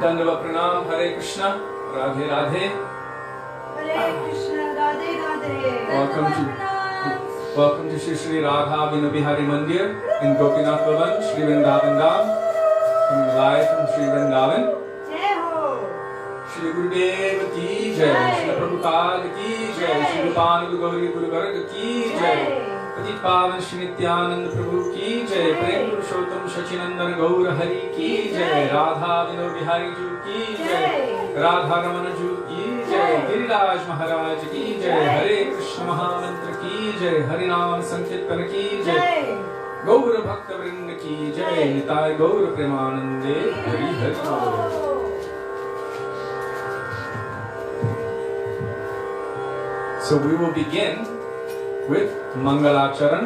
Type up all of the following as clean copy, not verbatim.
Dandavat Pranam, Hare Krishna, Radhe Radhe. Hare Krishna, Radhe Radhe. Welcome to Shri Radha Vinobihari Mandir in Gopinath Bhavan, Shri Vrindavan Dham, coming live from Shri Vrindavan. Jai Ho. Shri Gurudev ki Jai, Shri Prabhupada ki Jai, Shri Rupananda Gauri Guru Varga ki Jai, Patit Pavan Shri Nityananda Prabhu ki Jai, Prem Purushottam Shachinandan Gaur Hari ki Jai, Radha Vinobihari Ju ki Jai, Radha Ramana Ju ki Jai, Giriraj Maharaj ki Jai, Hare Krishna Mahamantra ki Jai, Harinam Sankirtan ki Jai, Gaur Bhakta Vrinda ki Jai, Nitai Gaur Premanande Hari Hari. So we will begin with Mangalacharan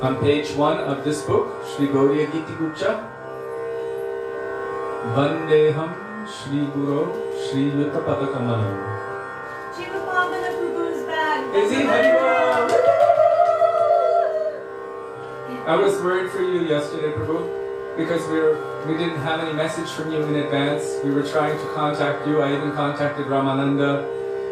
on page 1 of this book, Shri Gauriya Giti Gucha. Vandeham Shri Guru Shri Yuta Padakamalam. Shiva Pavana Prabhu's back. Is he? Haribol? I was worried for you yesterday, Prabhu, because we didn't have any message from you in advance. We were trying to contact you. I even contacted Ramananda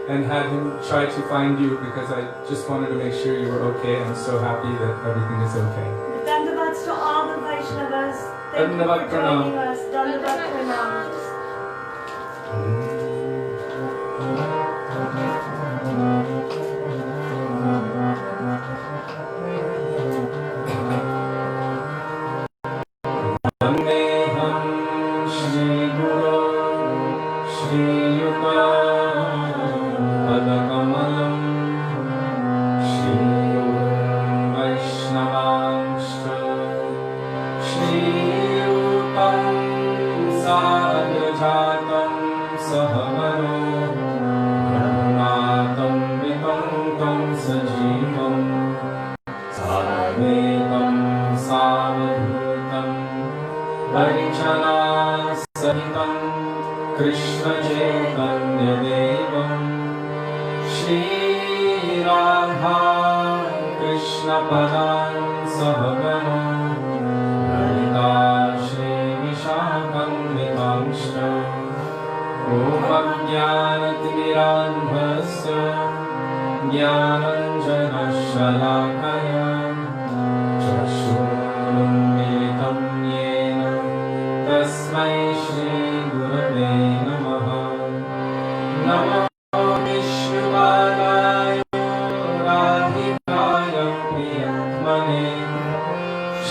and had him try to find you because I just wanted to make sure you were okay. I'm so happy that everything is okay. Dandavats to all the Vaishnavas. Thank you for joining us. Dandavat Pranam.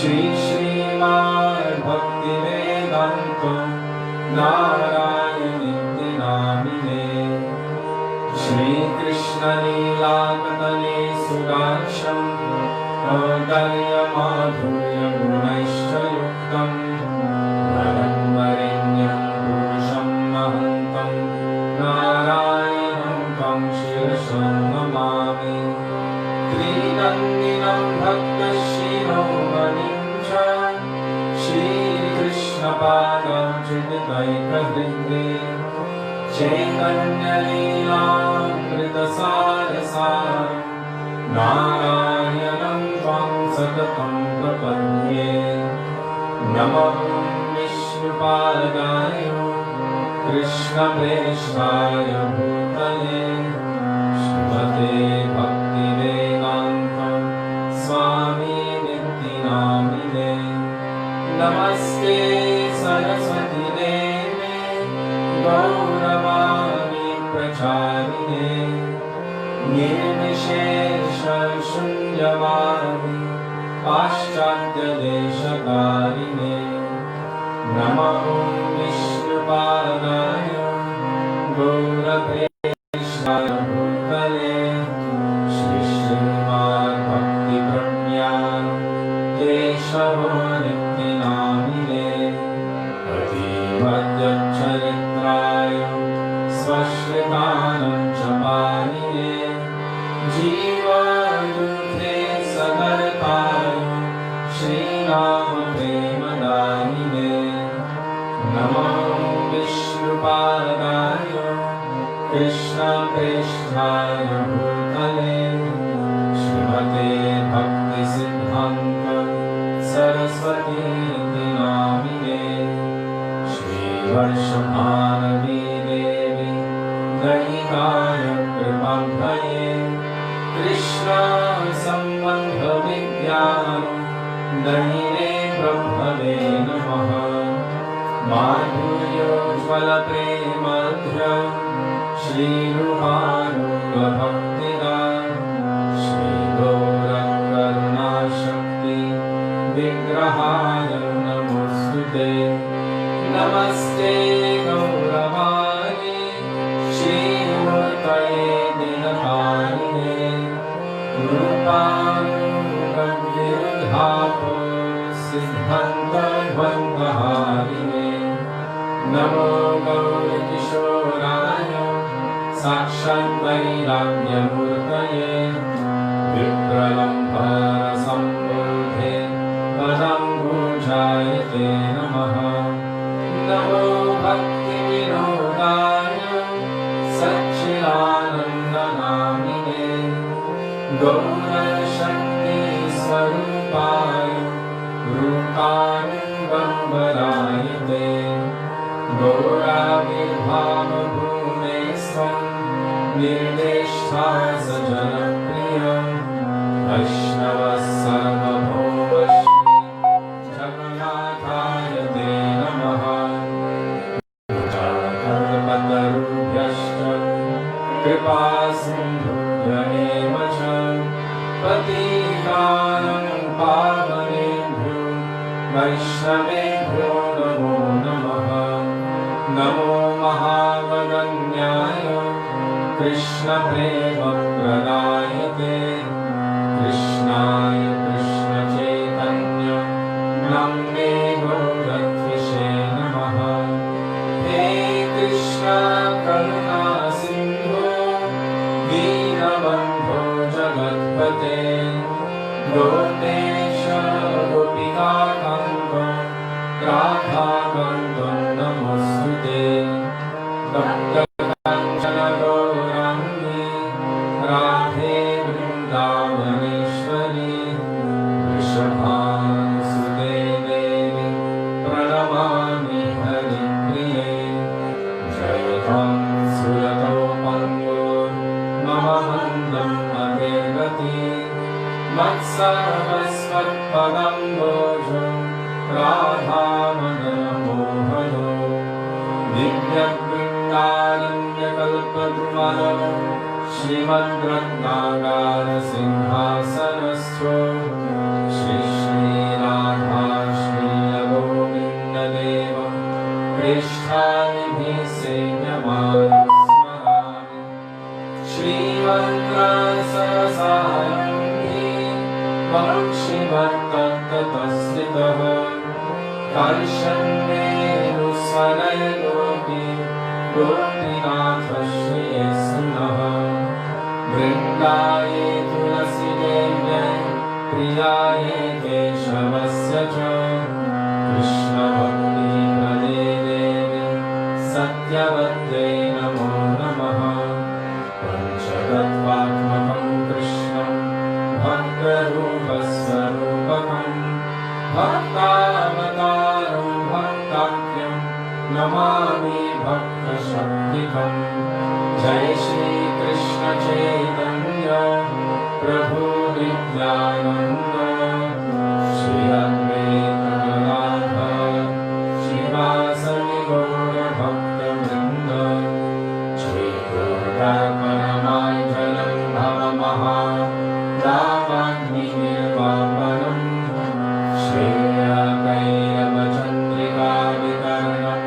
Srimad Bhaktivedanta Narayan Namine Shri Krishna Lila Katane Sudarsham Audarya Madhurya Gunaishcha Yuktam Varam Varenyam Purusham Mahantam Narayanam Tam Shirasham Namami Trinandinam Bhakta Shiromanim Cha Shri Krishna Padam Chiditaika Vrinde Chaitanya Leelamrita Sarasam Narayanam Tvam Satatam Prapadye Namo Vishnupadaya Krishna Preshvaya Bhutale Srimate Bhaktivedanta Swami Niti Namine Namaste Saraswati Devi Gauravani Pracharine Nirvishesha Shunyavadi Paschatya Deshakarine Namo Vishnupadaya Gaura Preshvaya Bhutale Shri Srimad Bhakti Prajnana Keshava Niti Namine Atimadya Charitraya Svashritanam Chaparine Jiva Dukhe Sagartaya Shri Rama Premadamine Namo Vishnupadaya Krishna Presthaya Bhutale Srimate Bhakti Siddhanta Saraswati नामिने श्रीवर्षभानवी देवी दयिताय कृपाभये कृष्ण सम्बन्ध विज्ञान दयिने ब्रह्मवे नमः माधुर्योज्ज्वल प्रेमध्य श्रीरूपानुगभक्तिदा श्रीगौरकरुणाशक्ति विग्रहाय नमोऽस्तुते नमस्ते गौरवाणी श्रीमूर्तये दिनकारिणे रूपानुगविरुद्धापो सिद्धान्तद्वन्द्वहारिणे नमो गौरकिशोराय साक्षात् वैराग्यमूर्तये विप्रलम्भारसम्बोधे पदाम्बुजायते नमः नमो भक्तिविनोदाय सच्चिदानन्दनामिने गौरशक्तिस्वरूपाय रूपानुगम्बरायते गौराविर्भावभूमे स्वं निर्देष्टा सजनप्रियं वैष्णवः सर्वभौमश्री जगन्नाथाय ते नमः कल्पतरुभ्यश्च कृपासिन्धुभ्य एव च पतितानं पावनेभ्यो वैष्णवेभ्यो नमो नमः नमो महावदन्याय कृष्णप्रेमप्रदायते कृष्णाय कृष्णचैतन्य नाम्ने गौरत्विषे नमः हे कृष्ण करुणा सिन्धो दीनबन्धो जगत्पते गोपेश गोपिकान्त राधाकान्त नमोऽस्तुते तप्तकाञ्चन गौराङ्गी राधे वृन्दावनेश्वरी वृषभानुसुते देवी प्रणमामि हरिप्रिये जय त्वं सुरतो पङ्गो मम मन्दं मते गति मत्सर्वस्वत्पदम्बोजो राधामदनमोहनो दिव्यवृन्दारण्यकल्पद्रुमलो श्रीमद्रत्नागारसिंहासनस्थो श्रीराधा श्रीरगोविन्ददेव प्रेष्ठानिभिः सेव्यमानं स्मरामि श्रीमन्त्रसरसारम्भे वंशिवत्ततस्थितः कर्षण्येरुस्वनैर्गोपी गोपीनाथ श्रीयेसुनः वृन्दाये तुलसीदेव्यै प्रियाये केशवस्य च कृष्णभक्तिप्रदे देवी सत्यवत्यै नमो नमः पञ्चतत्त्वात्मकं कृष्णं भक्तरूपस्वरूपकं भक्तावतारं भक्ताख्यं नमामि भक्तशक्तिकम् जय श्री कृष्ण चैतन्य प्रभु Nityanand Shri Advaita Gadadhar श्रीवासदि गौरभक्तवृन्द Shri गुरुर्परमाञ्जनं भवमहादावाग्निर्वापनं श्रेयकैरवचन्द्रिकावितरणं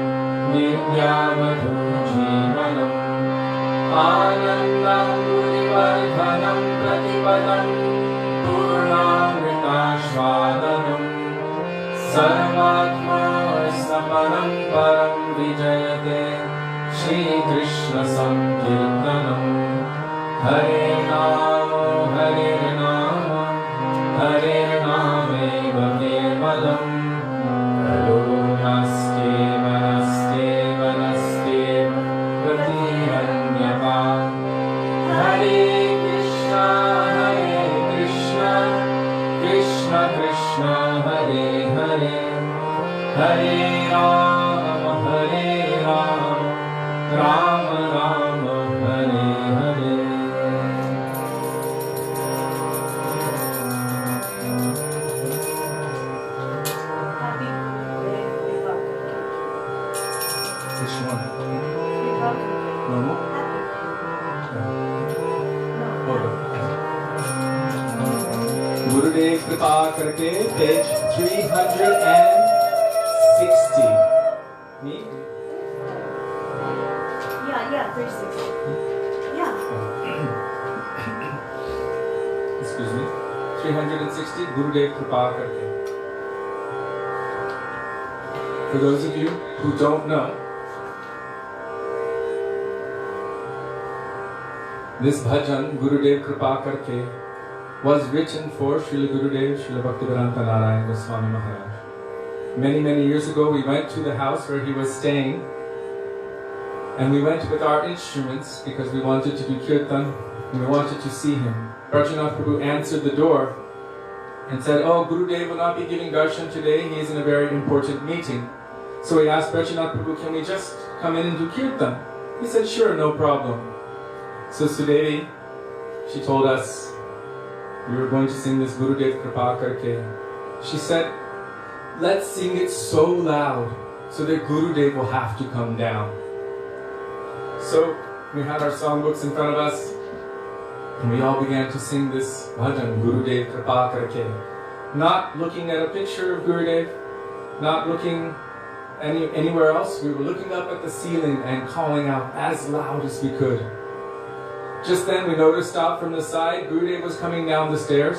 विद्यावधूजीवनम् Krishna Hare Hare Hare Rama Rama Rama Hare Hare. Happy birthday, Which one? Happy. Normal? Gurudev Kripa Karke, page 360. Me? Yeah, 360. Yeah. Excuse me. 360, Gurudev Kripa Karke. For those of you who don't know, this bhajan, Gurudev Kripa Karke, was written for Srila Gurudev, Srila Bhaktivedanta Narayan Goswami Maharaj. Many, many years ago, we went to the house where he was staying, and we went with our instruments because we wanted to do kirtan and we wanted to see him. Rajanath Prabhu answered the door and said, "Oh, Gurudev will not be giving darshan today, he is in a very important meeting." So we asked Rajanath Prabhu, "Can we just come in and do kirtan?" He said, "Sure, no problem." So Sudevi, she told us, we were going to sing this Gurudev Kripa Karke. She said, "Let's sing it so loud so that Gurudev will have to come down." So we had our songbooks in front of us and we all began to sing this bhajan, Gurudev Kripa Karke. Not looking at a picture of Gurudev, not looking anywhere else. We were looking up at the ceiling and calling out as loud as we could. Just then we noticed out from the side, Gurudev was coming down the stairs.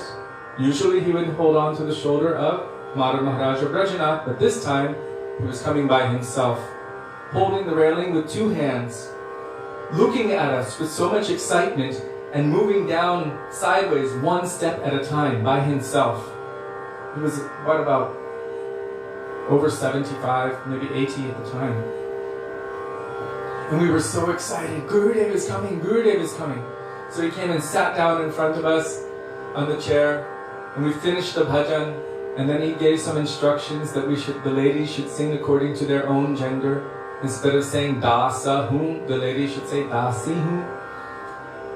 Usually he would hold on to the shoulder of Maharaja Brajanath, but this time he was coming by himself, holding the railing with two hands, looking at us with so much excitement and moving down sideways one step at a time by himself. He was, what, about over 75, maybe 80 at the time. And we were so excited. Gurudev is coming, Gurudev is coming. So he came and sat down in front of us on the chair, and we finished the bhajan, and then he gave some instructions that the ladies should sing according to their own gender. Instead of saying dasa hum, the ladies should say dasi hum.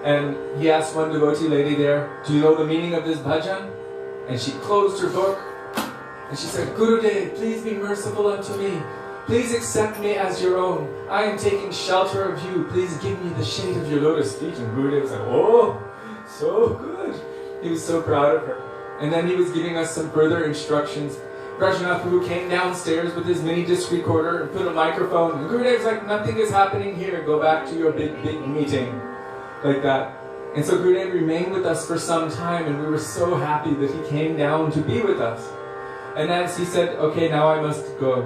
And he asked one devotee lady there, "Do you know the meaning of this bhajan?" And she closed her book, and she said, "Gurudev, please be merciful unto me. Please accept me as your own. I am taking shelter of you. Please give me the shade of your lotus feet." And Gurudev said, "Oh, so good." He was so proud of her. And then he was giving us some further instructions. Rajanath Prabhu came downstairs with his mini disc recorder and put a microphone. And Gurudev's like, "Nothing is happening here. Go back to your big meeting." Like that. And so Gurudev remained with us for some time, and we were so happy that he came down to be with us. And as he said, "Okay, now I must go."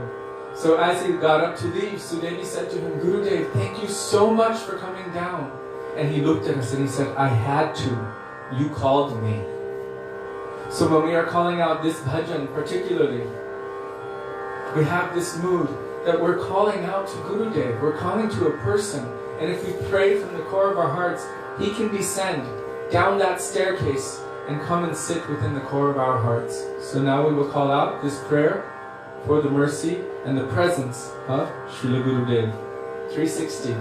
So as he got up to leave, Sudevi said to him, "Gurudev, thank you so much for coming down." And he looked at us and he said, "I had to. You called me." So when we are calling out this bhajan particularly, we have this mood that we're calling out to Gurudev. We're calling to a person. And if we pray from the core of our hearts, he can descend down that staircase and come and sit within the core of our hearts. So now we will call out this prayer for the mercy and the presence of Srila Gurudev. 360.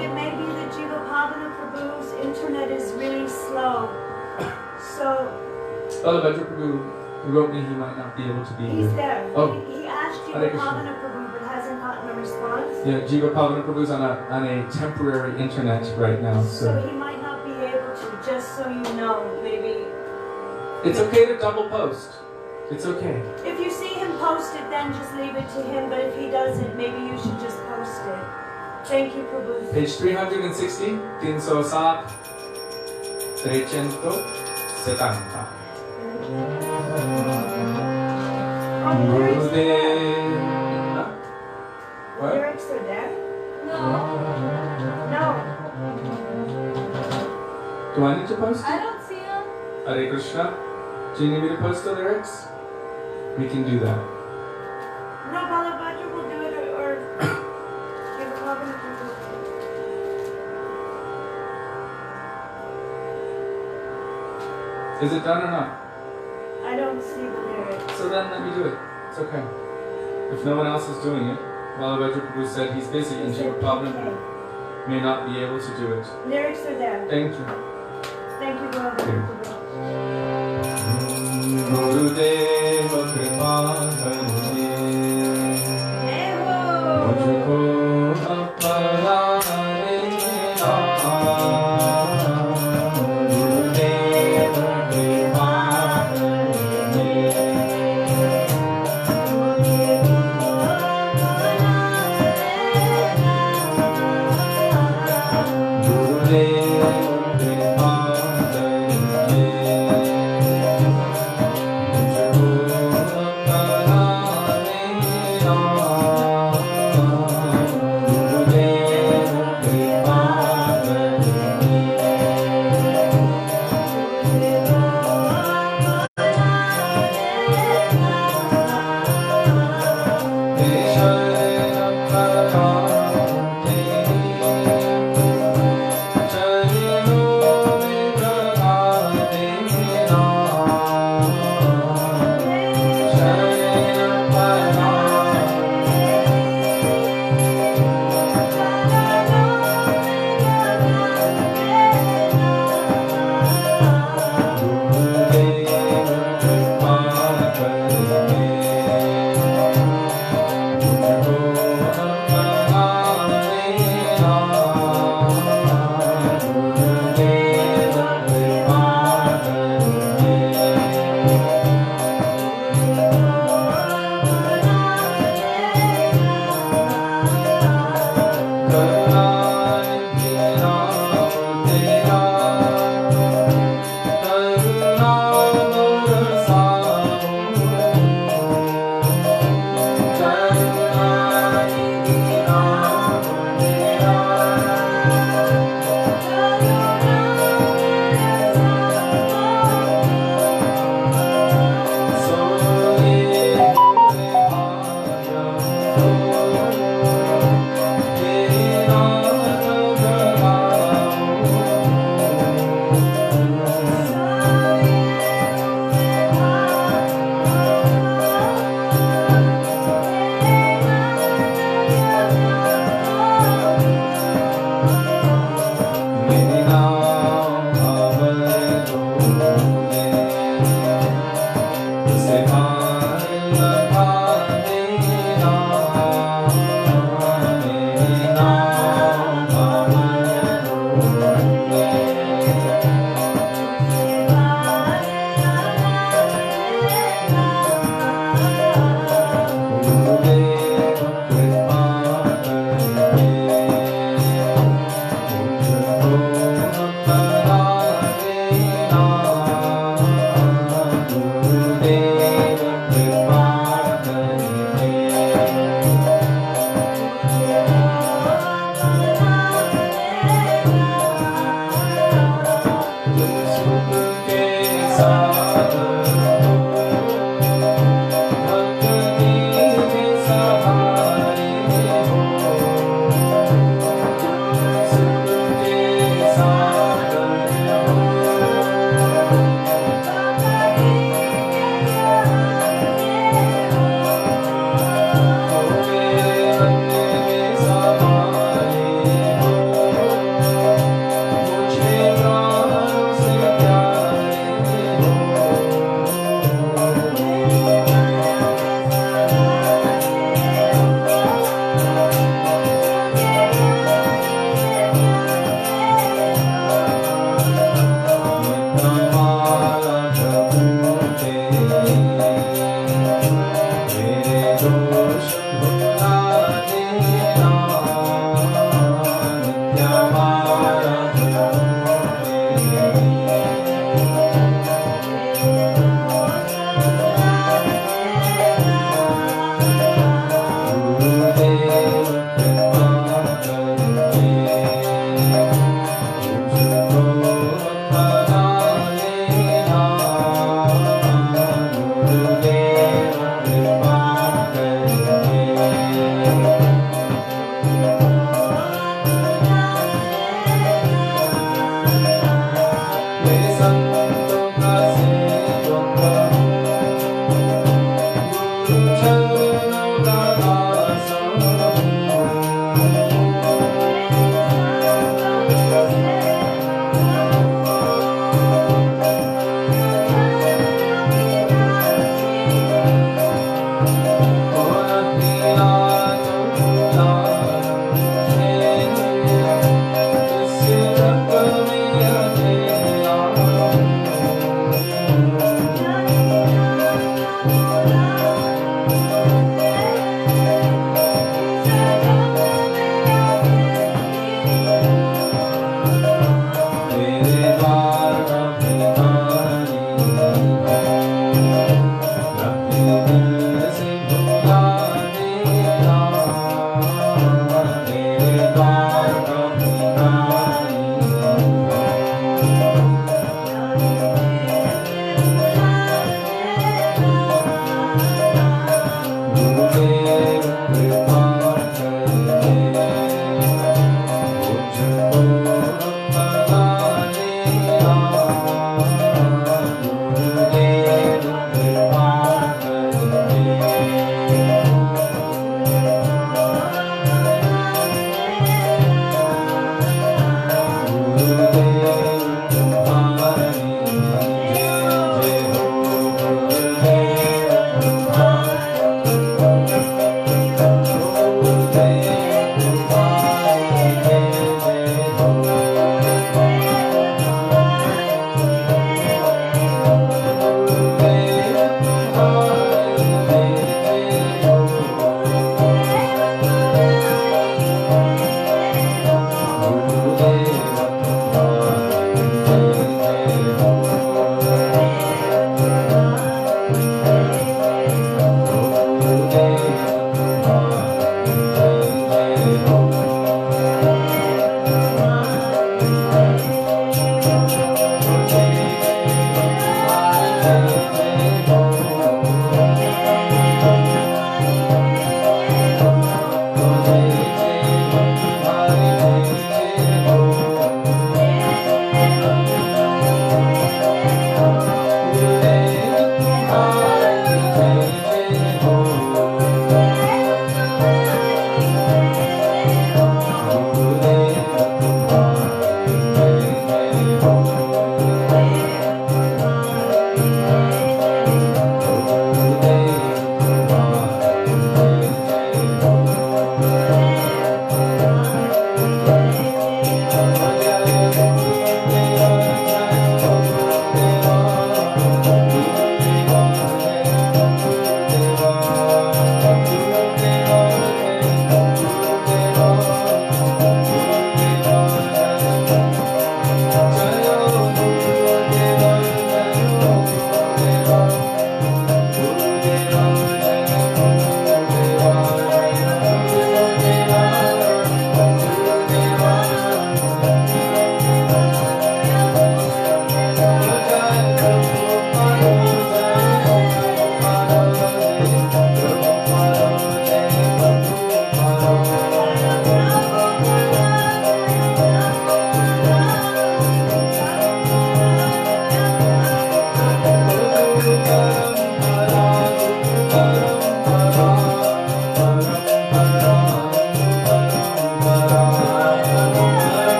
It may be that Jivapavana Prabhu's internet is really slow. So Bhaktivedanta Prabhu wrote me he might not be able to be he's here. there. Oh. He asked Hare Krishna. Jivapavana Prabhu but hasn't gotten a response. Yeah, Jivapavana Prabhu's on a temporary internet right now. So he might not be able to, just so you know, maybe. It's okay to double post. It's okay. If you see him post it, then just leave it to him. But if he doesn't, maybe you should just post it. Thank you, Prabhu. Page 360, 307, 370. Gurudev. What? Lyrics are there? No, No. Do I need to post I it? don't see him. Hare Krishna. Do you need me to post the lyrics? We can do that. No, Balabhadra will do it or give a copy to Is it done or not? I don't see the lyrics. So then let me do it. It's okay. If no one else is doing it, Malabhadra Prabhu said he's busy and Srila Prabhupada may not be able to do it. Lyrics are there. Thank you. Thank you, Balabhadra Prabhu. Gurudeva kripa karne Eho! mujhko apara lena. Gurudeva kripa karne Gurudeva kripa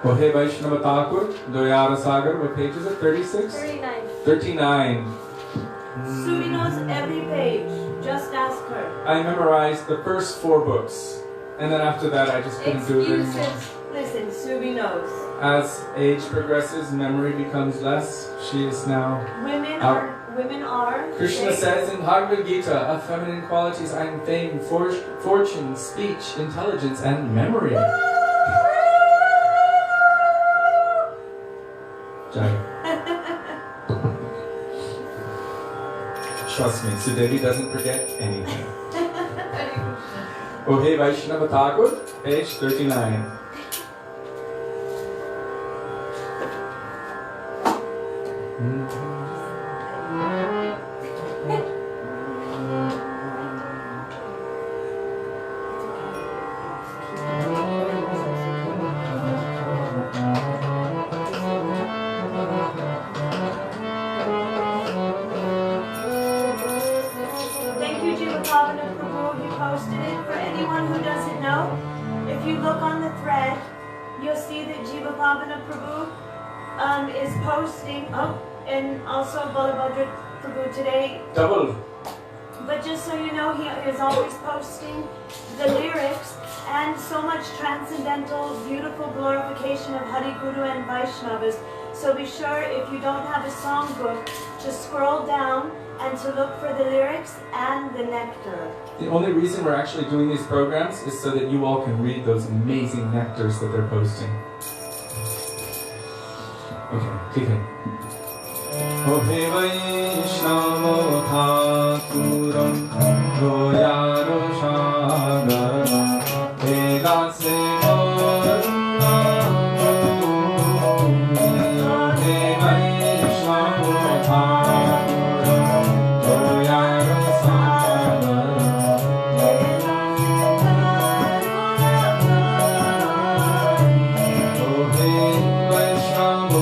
Ohe Vaishnava Thakur, Doyara Sagar, what page is it? 36? 39. 39. Sumi knows every page. Just ask her. I memorized the first 4 books, and then after that I just couldn't do it anymore. Excuses. Listen, Sumi knows. As age progresses, memory becomes less. She is now Women out. are. Krishna says in Bhagavad Gita, of feminine qualities I am fame, fortune, speech, intelligence, and memory. Jai. Trust me, Sudevi doesn't forget anything. Ohe Vaishnava Thakur, page 39. Is posting and also Prabhu today. Double. But just so you know, he is always posting the lyrics and so much transcendental, beautiful glorification of Hari Guru and Vaishnavas. So be sure, if you don't have a songbook, to scroll down and to look for the lyrics and the nectar. The only reason we're actually doing these programs is so that you all can read those amazing nectars that they're posting. Okay, take it. Ohe Vaishnava Thakuram Doyaro Shagara Ega Se Varna Ohe Vaishnava Thakuram Doyaro Shagara Ohe Vaishnava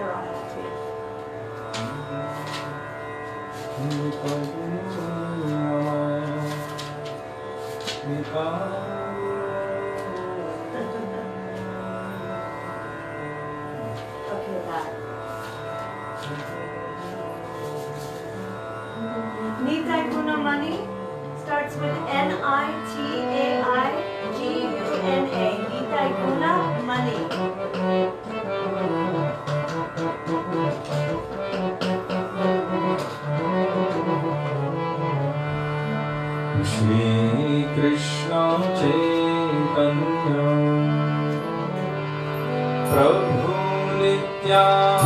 finger on it too. Okay, that. Nitai Gunamani starts with Nitaiguna. Nitai Guna Mani. Shri Krishna Chaitanya Prabhu Nityananda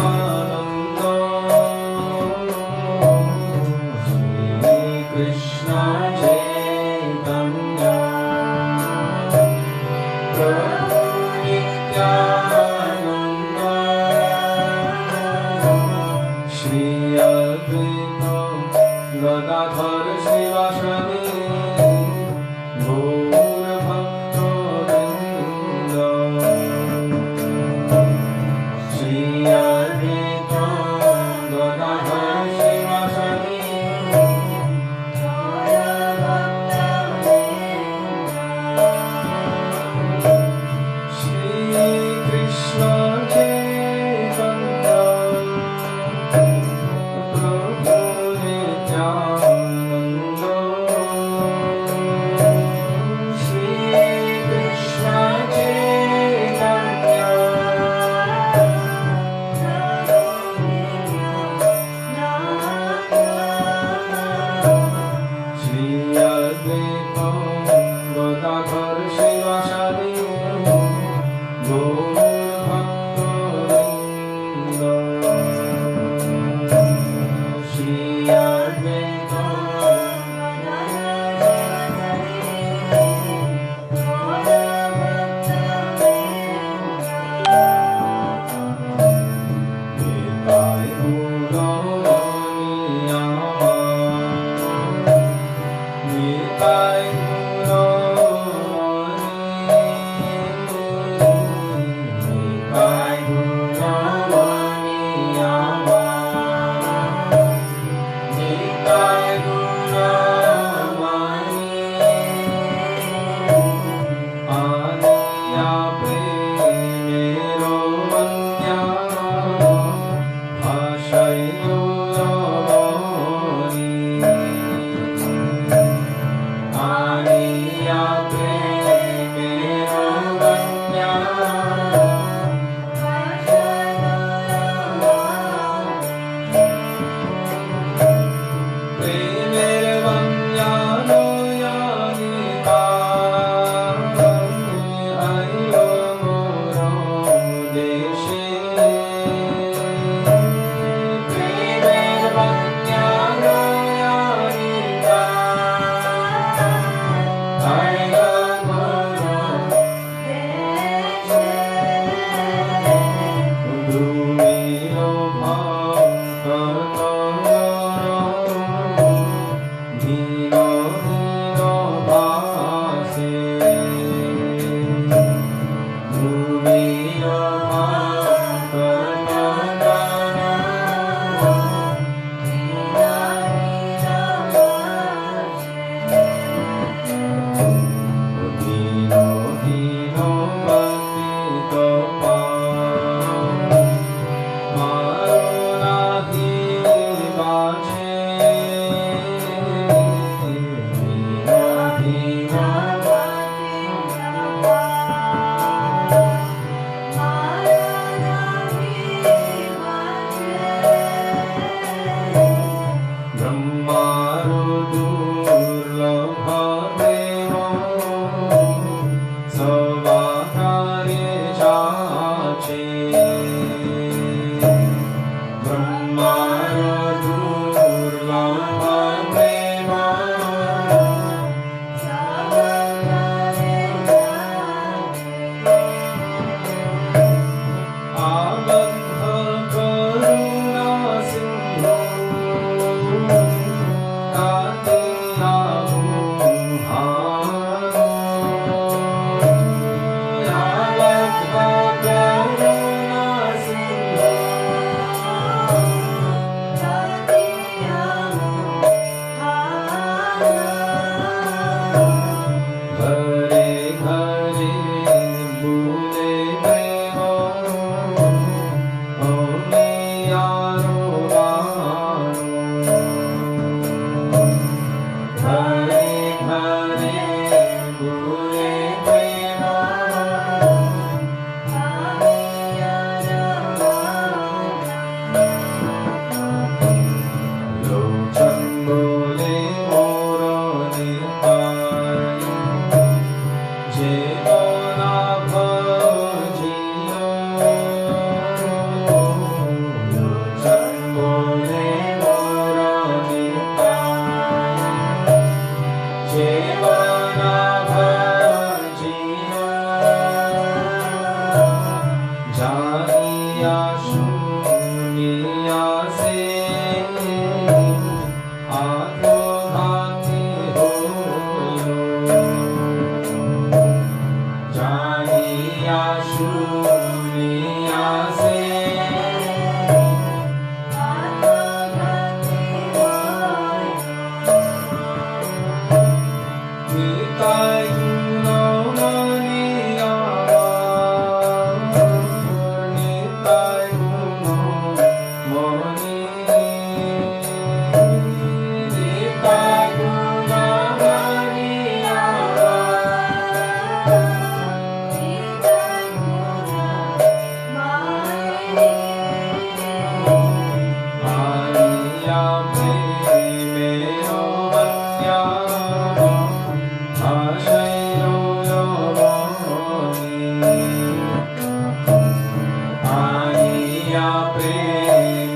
Shri Krishna Chaitanya Prabhu Nityananda Shri Advaita Gadadhar Srivasadi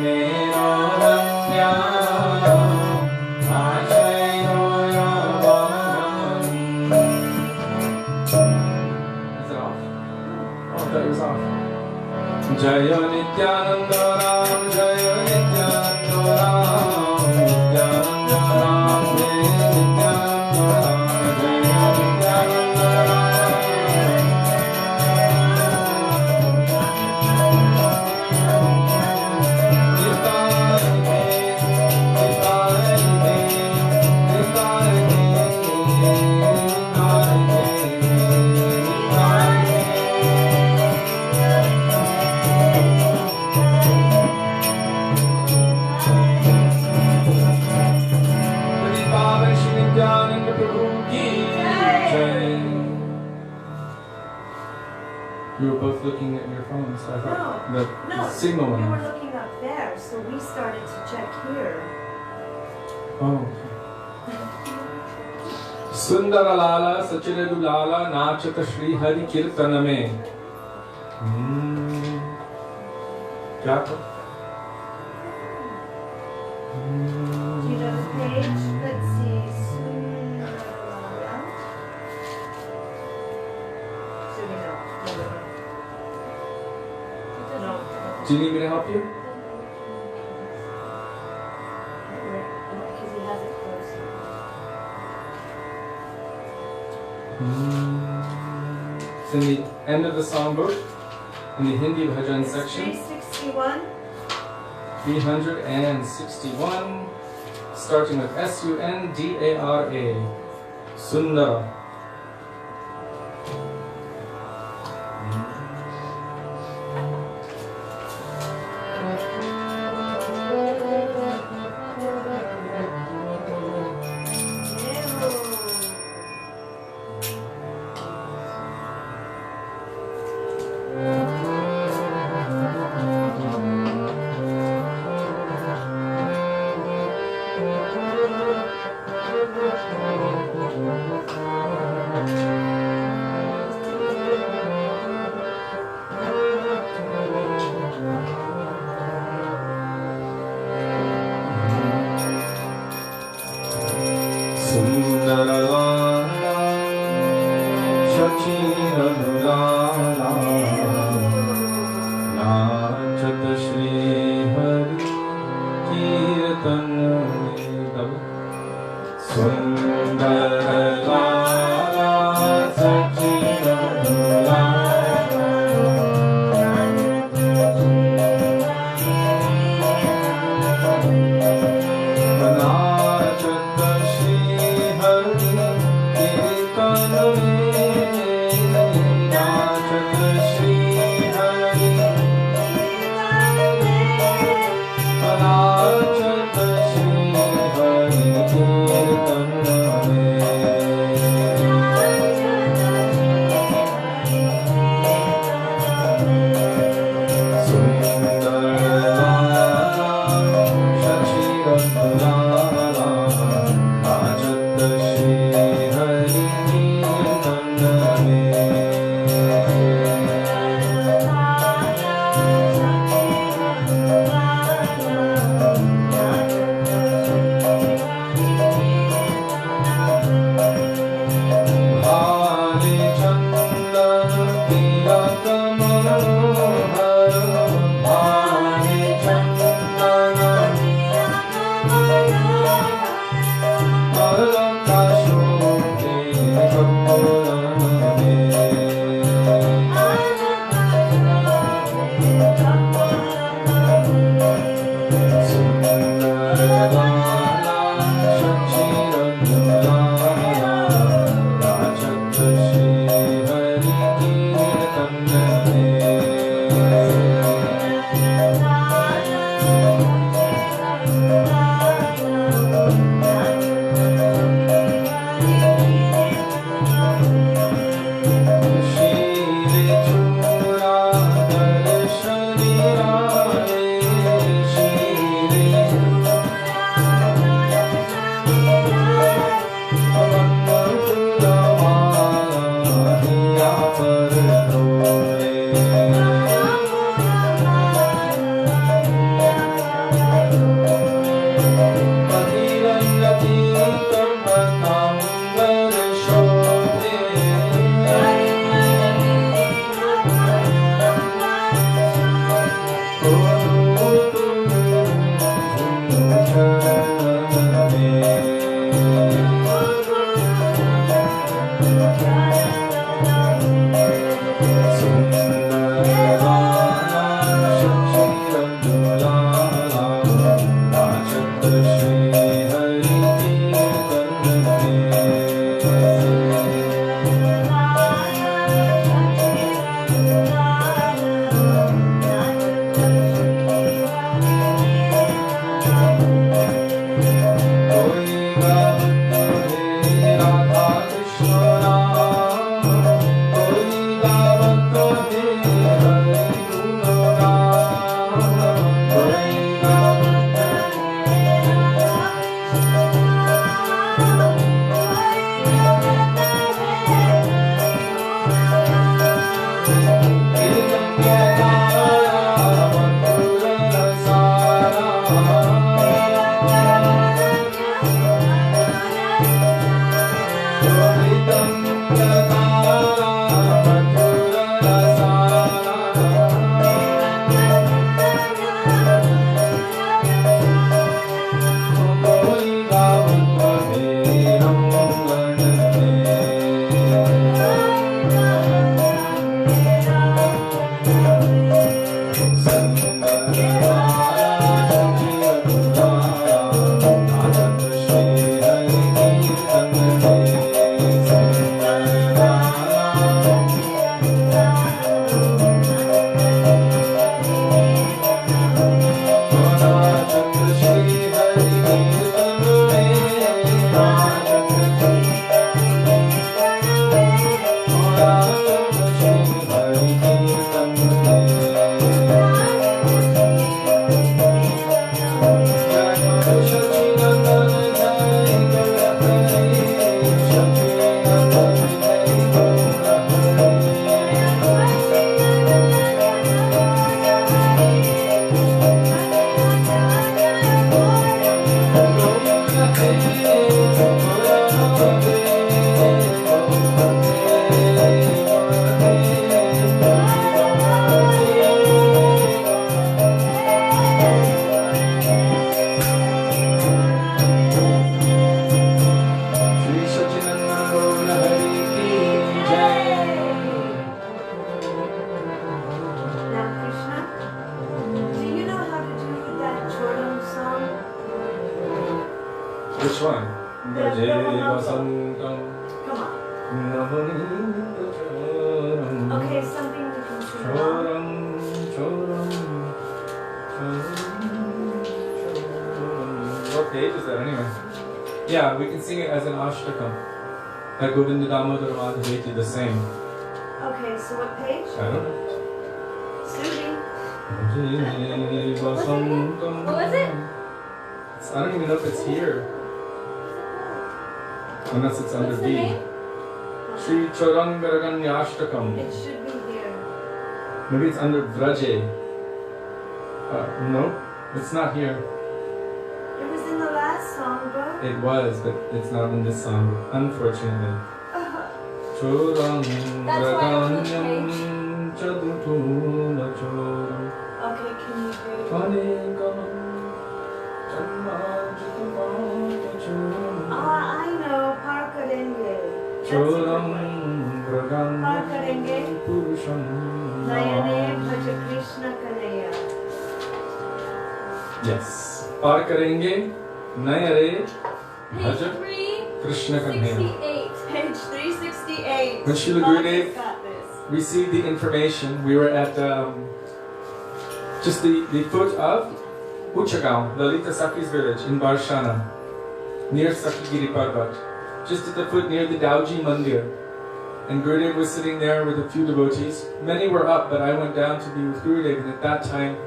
मेरो रत्यानो आशयो यावानि. Is it off? Oh, that was off. जय नित्यानंद राम जय नित्यानंद राम नित्यानंद राम जय नित्यानंद राम जय Nityanand You were both looking at your phones, so I thought No, the signal we went were off. looking up there, so we started to check here. Oh. Sundara Lala Sachiradu Lala Nachata Shri Hari Kirtana mein. Kya? Do you know the page? Let's see. Do you need me to help you? Because he has it close. It's in the end of the songbook, in the Hindi bhajan section. 361. 361, starting with Sundara. Sundara. Which one? Braje Vasantam. Come on. Navanita Choram. Okay, something we can sing now. Choram, choram, choram. What page is that anyway? Yeah, we can sing it as an ashtakam. Like Govinda Damodar Madhaveti, the same. Okay, so what page? I don't know. Sudevi. What was it? I don't even know if it's here. Unless it's under What's the B. name? Sri Chorangaraganyashtakam. It should be here. Maybe it's under Vraje. No, it's not here. It was in the last songbook. It was, but it's not in this song, unfortunately. That's why I was on Okay, can you do it? I know. Parkarenge. That's a good one. Parkarenge. Nayane bhaja Krishna Kanaya. Yes. Parkarenge, Nayare, Page Bhaja Krishna Kanaya. 368. Page 368. When Srila Gurudev got this. received the information, we were at just the foot of Uchagaon, Lalita Sakhi's village in Barshana, near Sakhigiri Parvat, just at the foot near the Dauji Mandir. And Gurudev was sitting there with a few devotees. Many were up, but I went down to be with Gurudev, and at that time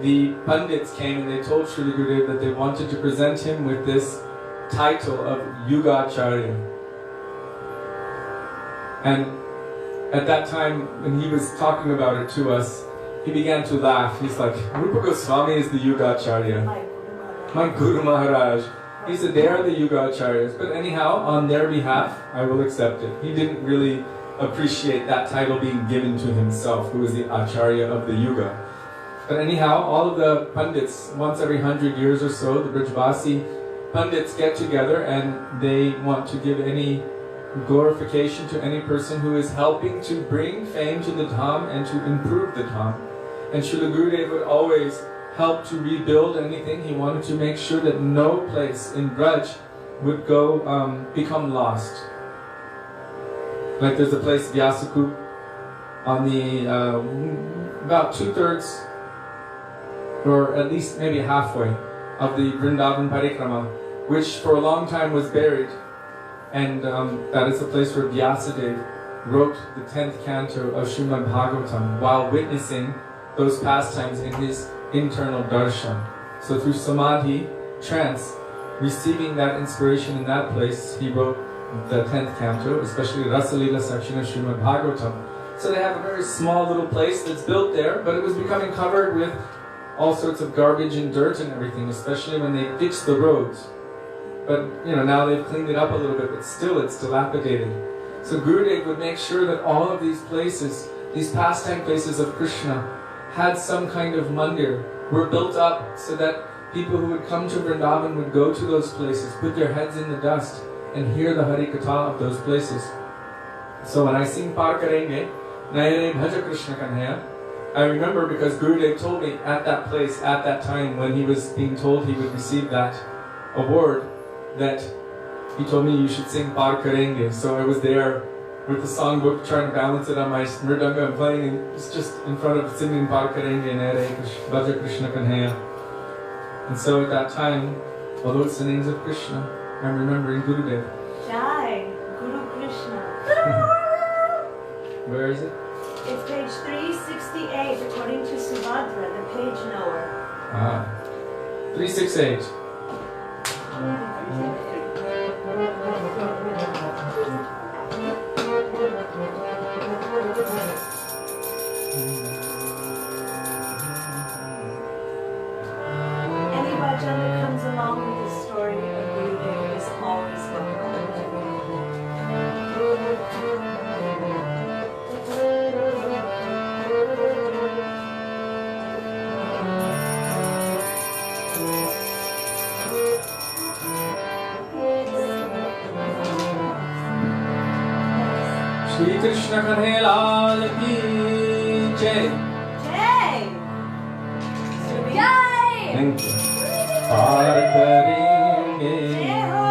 the Pandits came and they told Srila Gurudev that they wanted to present him with this title of Yugacharya. And at that time, when he was talking about it to us, he began to laugh. He's like, Rupa Goswami is the Yugacharya. My Guru Maharaj. He said, they are the Yugacharyas. But anyhow, on their behalf, I will accept it. He didn't really appreciate that title being given to himself, who was the Acharya of the Yuga. But anyhow, all of the Pandits, once every 100 years or so, the Brajvasi Pandits get together and they want to give any glorification to any person who is helping to bring fame to the Dham and to improve the Dham. And Srila Gurudev would always help to rebuild anything. He wanted to make sure that no place in Braj would go become lost. Like there's a place, Vyasakup, on the about 2/3 or at least maybe halfway of the Vrindavan Parikrama, which for a long time was buried. And that is the place where Vyasadeva wrote the 10th canto of Srimad Bhagavatam while witnessing those pastimes in his internal darshan. So through samadhi, trance, receiving that inspiration in that place, he wrote the 10th canto, especially Rasalila section of Srimad Bhagavatam. So they have a very small little place that's built there, but it was becoming covered with all sorts of garbage and dirt and everything, especially when they ditched the roads. But now they've cleaned it up a little bit, but still it's dilapidated. So Gurudev would make sure that all of these places, these pastime places of Krishna, had some kind of mandir, were built up so that people who would come to Vrindavan would go to those places, put their heads in the dust, and hear the Hari Katha of those places. So when I sing Parkarenge, Nayare Bhaja Krishna Kanhaya, I remember because Gurudev told me at that place, at that time, when he was being told he would receive that award, that he told me you should sing Parkarenge. So I was there with the songbook trying to balance it on my mridanga and playing, and it's just in front of singing Parkarenge Nayare Bhaja Krishna Kanhaya. And so at that time, although it's the names of Krishna, I'm remembering Gurudev. Jai, Guru Krishna. Where is it? It's page 368 according to Subhadra, the page knower. 368. Any bhajan that comes along with the story of Gurudev is always welcome. Shri Krishna Kanhaya Lal ki Jai. Jai! Yay! Thank you. Par karenge, Jai ho!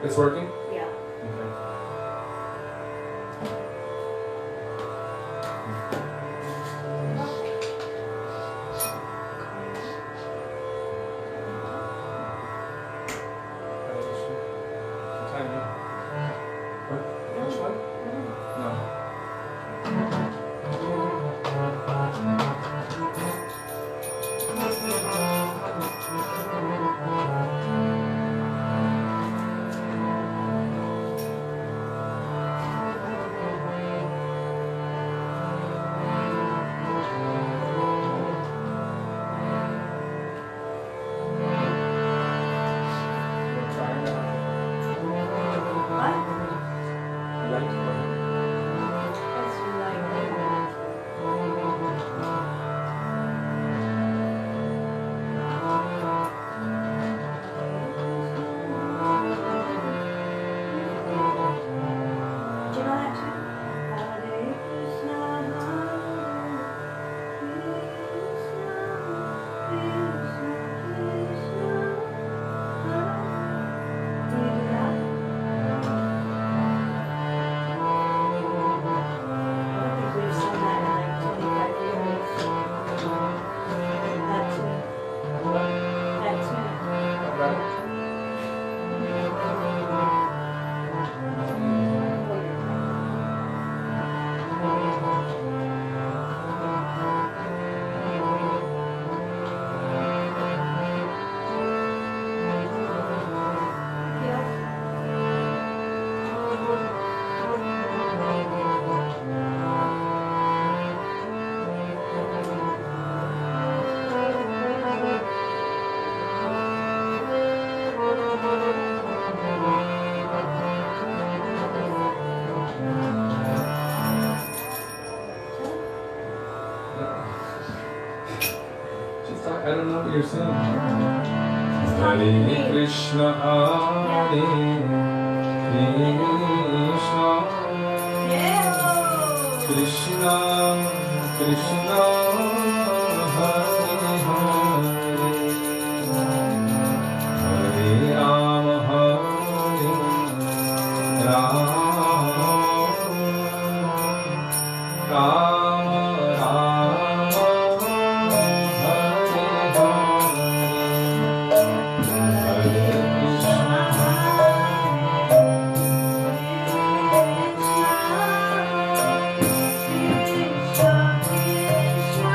It's working? Yeah. Which one? No. I don't know what you're saying. Hare Krishna, Hare Krishna, Krishna Krishna, Hare Hare, Hare Rama, Hare Rama, Rama Rama, Hare Hare, Hare Krishna. Krishna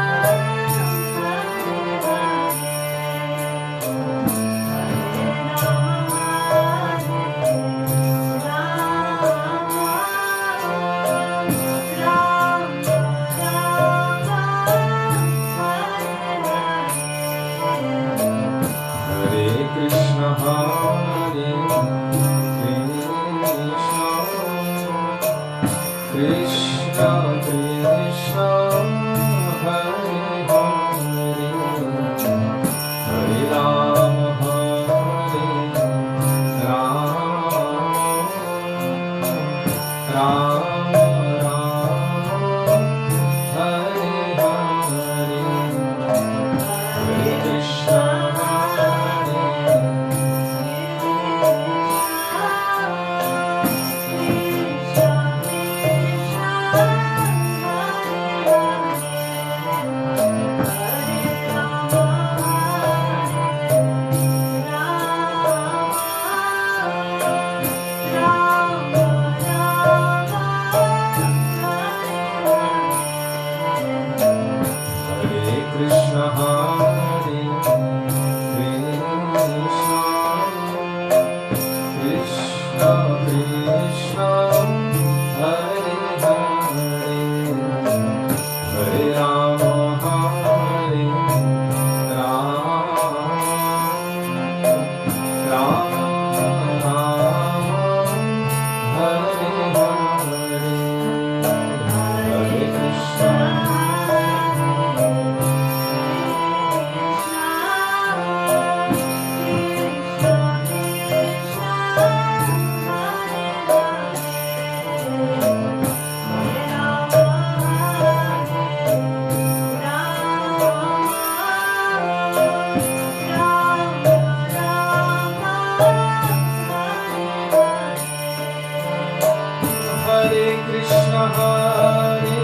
Hare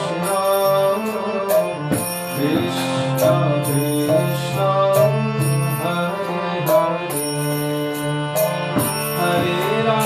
Krishna, Krishna Krishna, Hare Hare, Hare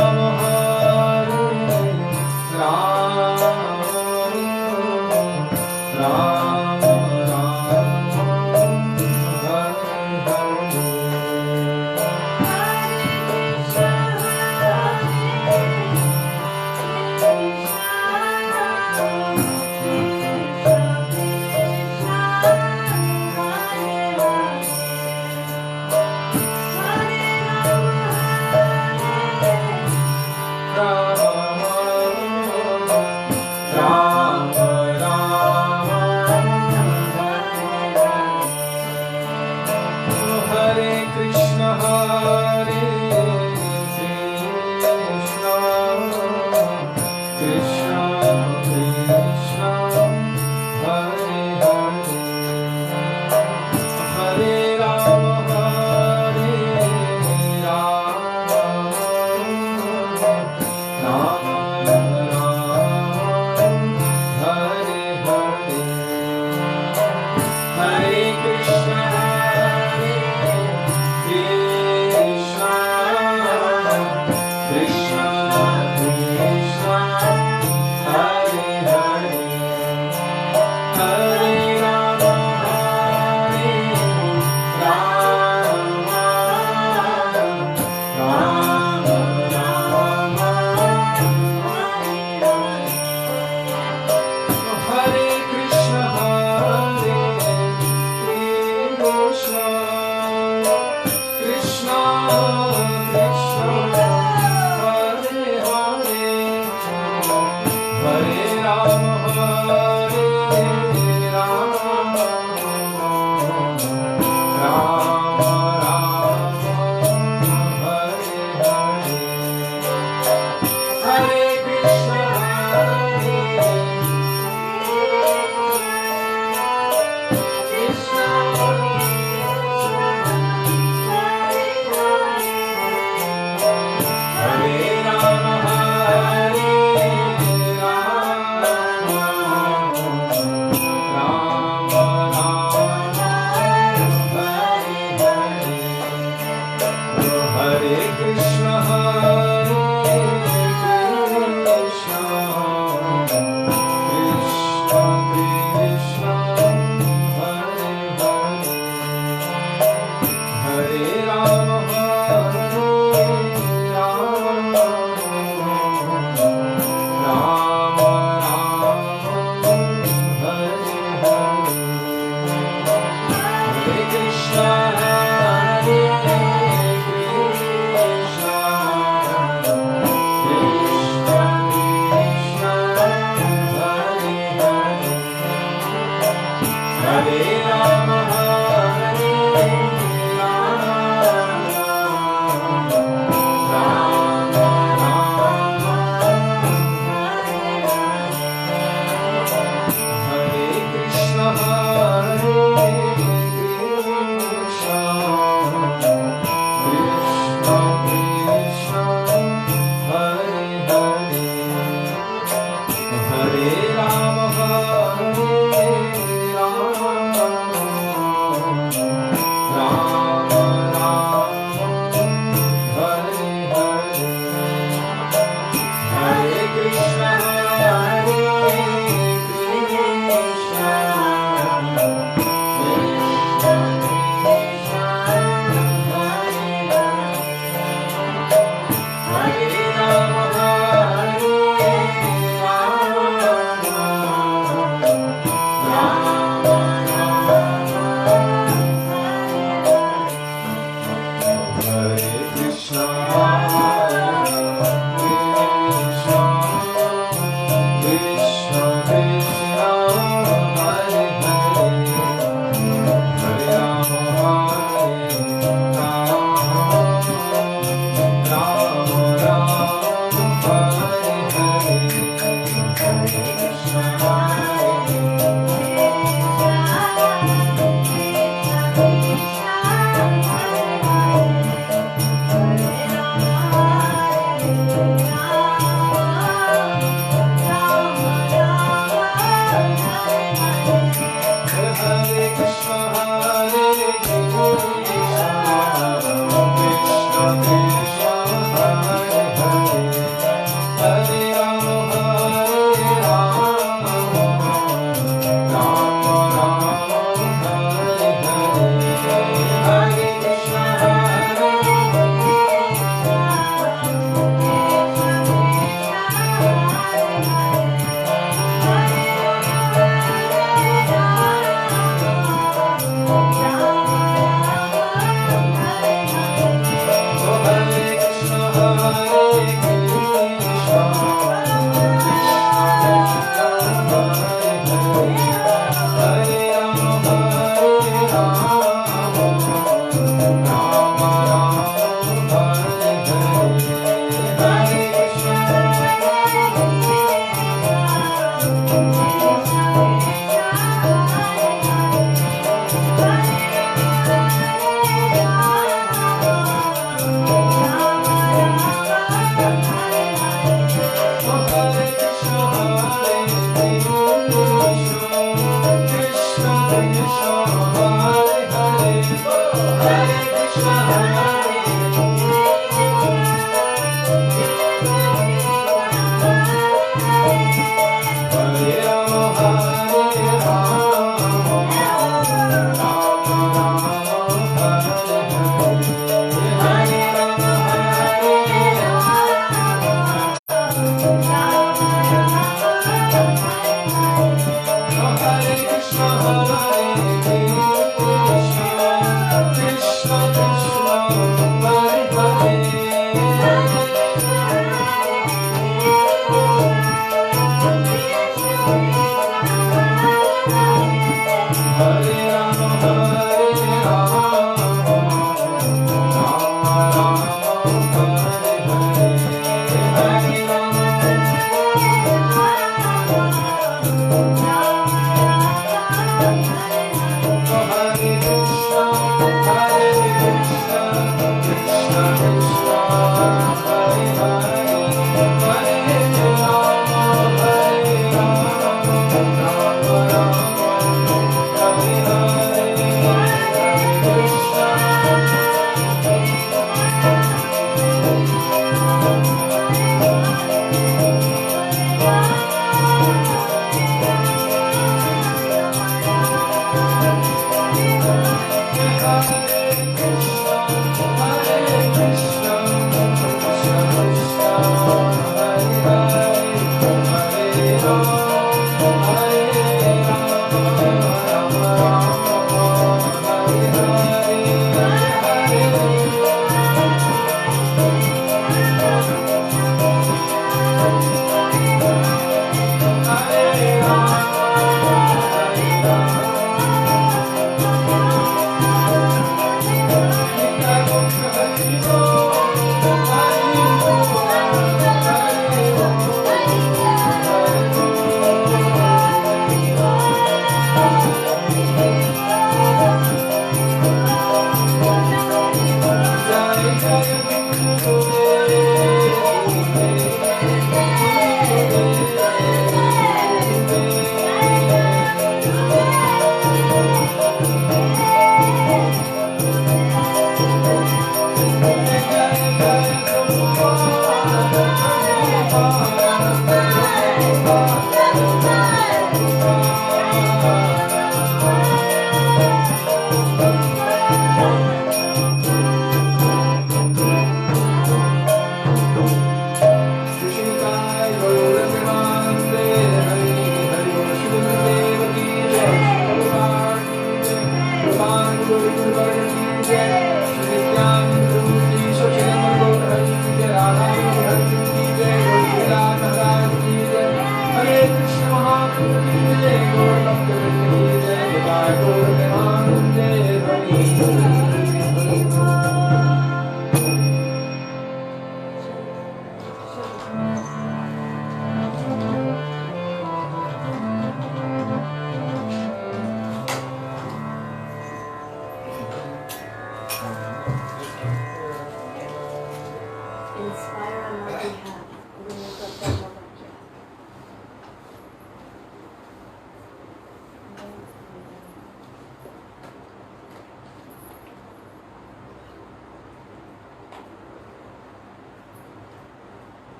Rama, Hare Rama, Rama Rama, Hare Hare.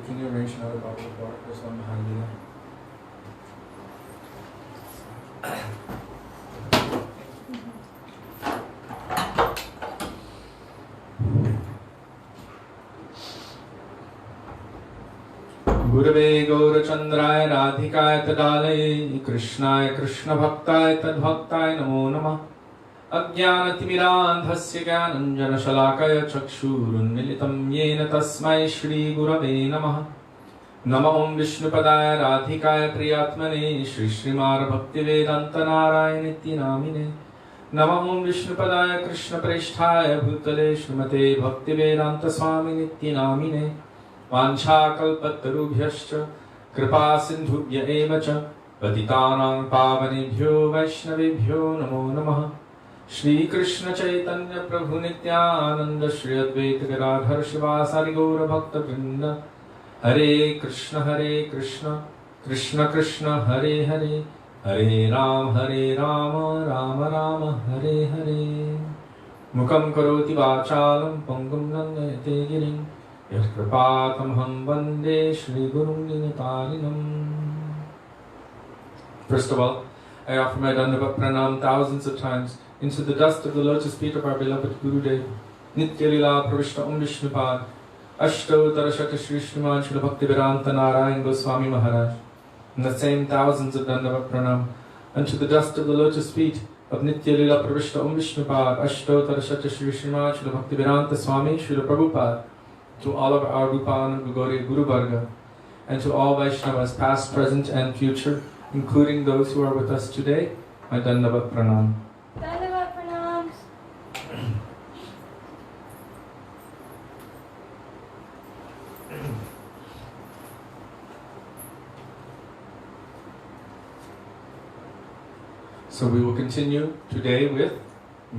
Can you arrange another bottle of water? There's one behind you. Gurave Gaurachandraya Radhikaya Tadalaya Krishnaya Krishna Bhaktaya Tadbhaktaya Namo Namah Ajnanatimirandhasya Jnananjana Shalakaya Chakshurunmilitam Yena Tasmai Shri Gurave Namah Nama Om Vishnupadaya Radhikaya Priyatmane Shri Srimad Bhaktivedanta Narayaniti Namine Nama Om Vishnupadaya Krishna Presthaya Bhutale Srimate Bhaktivedanta Swami Niti Namine Vanchakalpatarubhyascha Kripa Sindhubhya eva cha Patitanang Pavanebhyo Vaishnavebhyo Namo Namah Shri Krishna Chaitanya Prabhu Nityananda Shri Advaita Gadadhar Shivasari Gaura Bhakta Vrinda Hare Krishna Krishna Krishna Hare Hare Hare Rama Rama Rama Hare Hare Mukam Karoti Vachalam Pangam Nandayate Girim Yatkrapatamham Vande Shri Gurum Dinatarinam. First of all, I offer my Dandavat Pranam thousands of times into the dust of the lotus feet of our beloved Gurudev, Nitya Lila Pravishta Vishnupad, Ashtottara Shata Shri Srimad Srila Bhaktivedanta Narayan Goswami Maharaj, and the same thousands of Dandavat Pranam unto the dust of the lotus feet of Nitya Lila Pravishta Vishnupad, Ashtottara Shata Shri Srimad Srila Bhaktivedanta Swami Srila Prabhupada, to all of our Rupa and Guru Varga, and to all Vaishnavas past, present and future, including those who are with us today, my Dandavat Pranam. Dandavat Pranams. So we will continue today with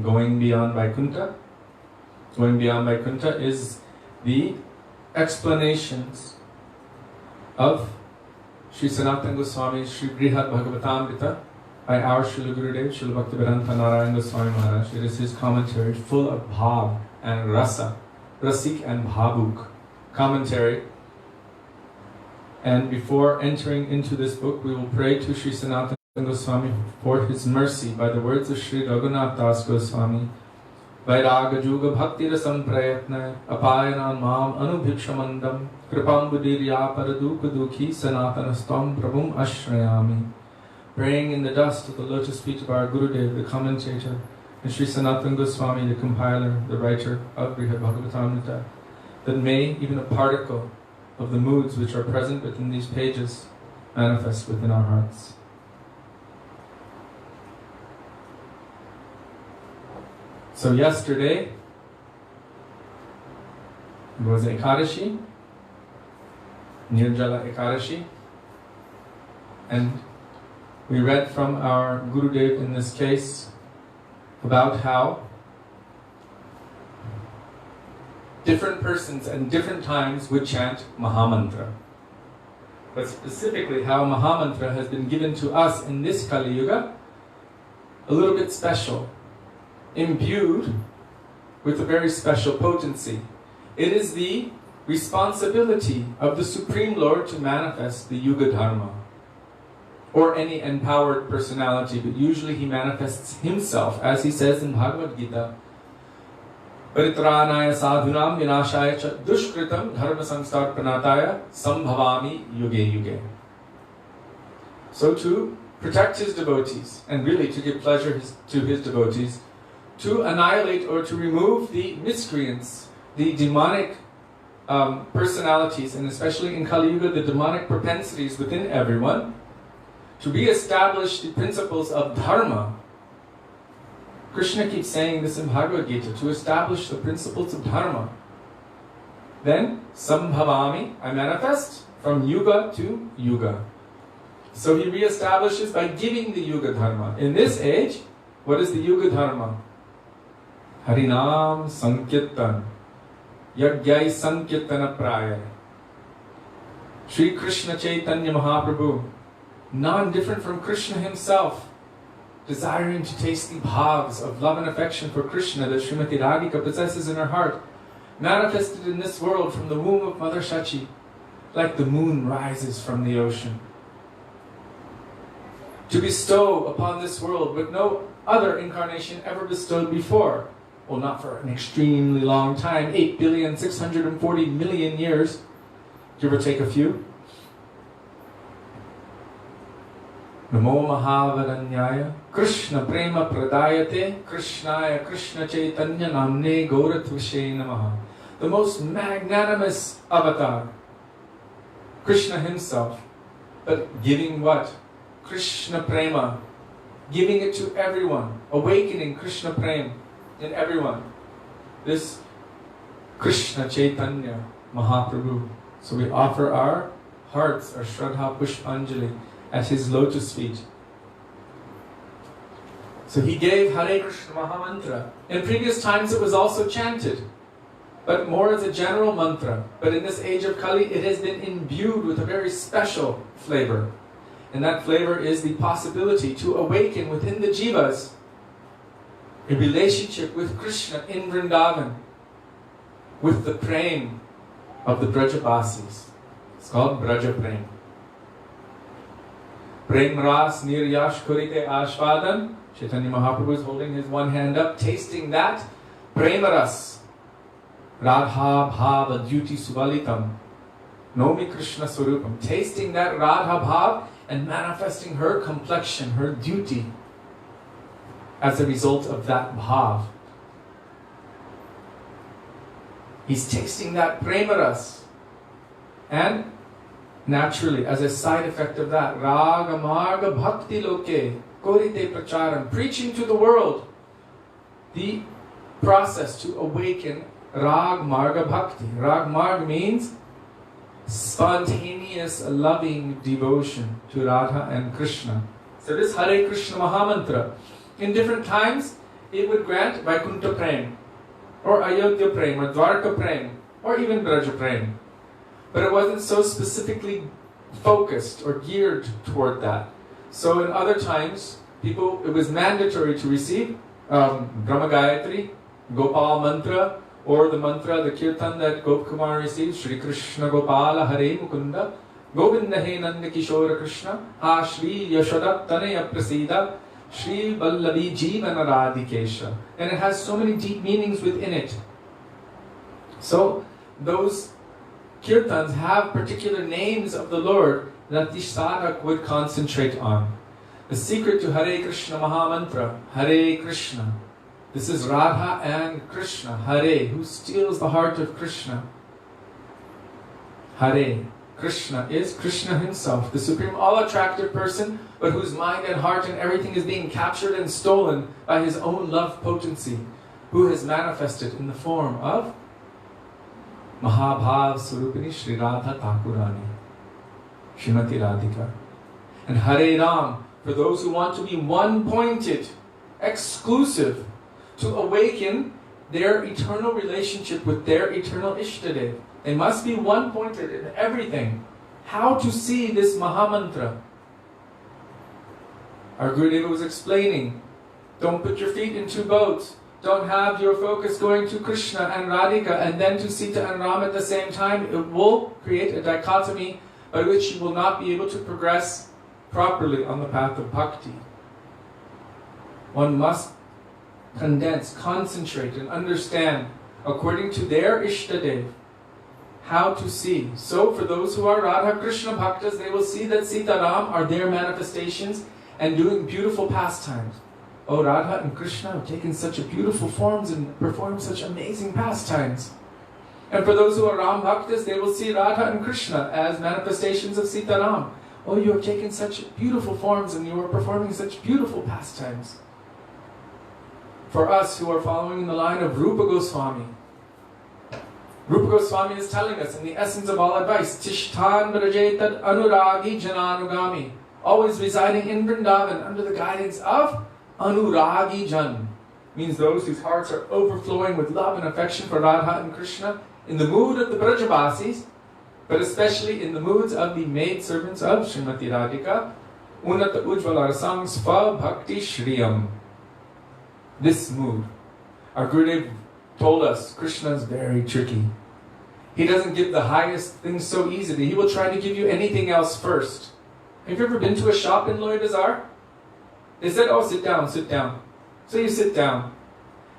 Going Beyond Vaikuntha. Going Beyond Vaikuntha is the explanations of Sri Sanatan Goswami's Sri Brihad Bhagavatamrita by our Srila Gurudev, Srila Bhaktivedanta Narayan Goswami Maharaj. It is his commentary full of bhav and rasa, rasik and bhavuk commentary. And before entering into this book, we will pray to Sri Sanatan Goswami for his mercy by the words of Sri Raghunath Das Goswami. Vairaga Juga Bhakti Rasam Prayatna Apayanan Mam Anubhikshamandam Kripam Budirya Paradukha Dukhi Sanatanastam Prabhum Ashrayami. Praying in the dust of the lotus feet of our Gurudev, the commentator, and Sri Sanatan Goswami, the compiler, the writer of Brihad Bhagavatamrita, that may even a particle of the moods which are present within these pages manifest within our hearts. So yesterday was Ekadashi, Nirjala Ekadashi, and we read from our Gurudev in this case about how different persons at different times would chant Mahamantra. But specifically how Mahamantra has been given to us in this Kali Yuga, a little bit special, imbued with a very special potency. It is the responsibility of the Supreme Lord to manifest the Yuga Dharma, or any empowered personality, but usually he manifests himself, as he says in Bhagavad Gita, Paritranaya sadhunam vinashaya cha dushkritam dharma samstarpanataya sambhavami yuge yuge. So to protect his devotees, and really to give pleasure to his devotees, to annihilate or to remove the miscreants, the demonic personalities, and especially in Kali Yuga, the demonic propensities within everyone, to re-establish the principles of dharma. Krishna keeps saying this in Bhagavad Gita, to establish the principles of dharma. Then, sambhavami, I manifest from yuga to yuga. So he re-establishes by giving the yuga dharma. In this age, what is the yuga dharma? Harinam Sankirtan, Yagyai Sankirtana Praya. Sri Krishna Chaitanya Mahaprabhu, non-different from Krishna himself, desiring to taste the bhavs of love and affection for Krishna that Srimati Radhika possesses in her heart, manifested in this world from the womb of Mother Shachi, like the moon rises from the ocean. To bestow upon this world what no other incarnation ever bestowed before. Well, not for an extremely long time, 8,640,000,000 years, give or take a few. Namo Mahavaranyaya Krishna Prema Pradayate Krishnaya Krishna Chaitanya Namne Gauratvashe Namaha. The most magnanimous avatar, Krishna himself, but giving what? Krishna Prema, giving it to everyone, awakening Krishna Prema in everyone. This Krishna Chaitanya Mahaprabhu. So we offer our hearts, our Shraddha Pushpanjali, at his lotus feet. So he gave Hare Krishna Mahamantra. In previous times it was also chanted, but more as a general mantra. But in this age of Kali, it has been imbued with a very special flavor. And that flavor is the possibility to awaken within the jivas a relationship with Krishna in Vrindavan, with the prem of the Brajabasis. It's called Braja Prem. Prem Ras Niryash Kurite Ashvadan. Chaitanya Mahaprabhu is holding his one hand up, tasting that Prema Ras. Radha Bhava Duty Suvalitam. Nomi Krishna Swarupam. Tasting that Radha Bhav and manifesting her complexion, her duty, as a result of that bhav. He's tasting that Prema Ras. And naturally, as a side effect of that, Raga Marga Bhakti Loke Korite Pracharam, preaching to the world the process to awaken Rag Marga Bhakti. Rag Marg means spontaneous, loving devotion to Radha and Krishna. So this Hare Krishna Mahamantra, in different times, it would grant Vaikuntha Prem, or Ayodhya Prem, or Dwarka Prem, or even Braja Prem. But it wasn't so specifically focused or geared toward that. So in other times, it was mandatory to receive Brahma Gayatri, Gopal Mantra, or the mantra, the kirtan that Gopkumar received, Shri Krishna Gopala Hare Mukunda, Govinda He Nanda Kishori Krishna, Ha Shri Yashoda Tanaya Prasida, Shri Vallavi Jivana Radhikesha. And it has so many deep meanings within it. So those kirtans have particular names of the Lord that the sadhak would concentrate on. The secret to Hare Krishna Mahamantra, Hare Krishna. This is Radha and Krishna, Hare, who steals the heart of Krishna. Hare, Krishna is Krishna himself, the supreme all-attractive person, but whose mind and heart and everything is being captured and stolen by his own love potency, who has manifested in the form of Mahabhav Swarupini Sri Radha Thakurani, Srimati Radhika. And Hare Ram, for those who want to be one-pointed, exclusive, to awaken their eternal relationship with their eternal Ishtadev. They must be one-pointed in everything. How to see this Mahamantra. Our Gurudeva was explaining, don't put your feet in two boats. Don't have your focus going to Krishna and Radhika and then to Sita and Ram at the same time. It will create a dichotomy by which you will not be able to progress properly on the path of bhakti. One must condense, concentrate, and understand according to their Ishtadev how to see. So for those who are Radha Krishna Bhaktas, they will see that Sita Ram are their manifestations and doing beautiful pastimes. Oh, Radha and Krishna have taken such beautiful forms and performed such amazing pastimes. And for those who are Ram Bhaktas, they will see Radha and Krishna as manifestations of Sita Ram. Oh, you have taken such beautiful forms and you are performing such beautiful pastimes. For us who are following in the line of Rupa Goswami, Rupa Goswami is telling us in the essence of all advice, Tishtan Vrajetad Anuragi Jananugami, always residing in Vrindavan under the guidance of Anuragi Jan, means those whose hearts are overflowing with love and affection for Radha and Krishna, in the mood of the Brajavasis, but especially in the moods of the maidservants of Srimati Radhika, Unata Ujvala Rasam Sva Bhakti Shriyam. This mood, our Gurudev told us, Krishna is very tricky. He doesn't give the highest things so easily. He will try to give you anything else first. Have you ever been to a shop in Loy Bazaar? They said, oh, sit down, sit down. So you sit down.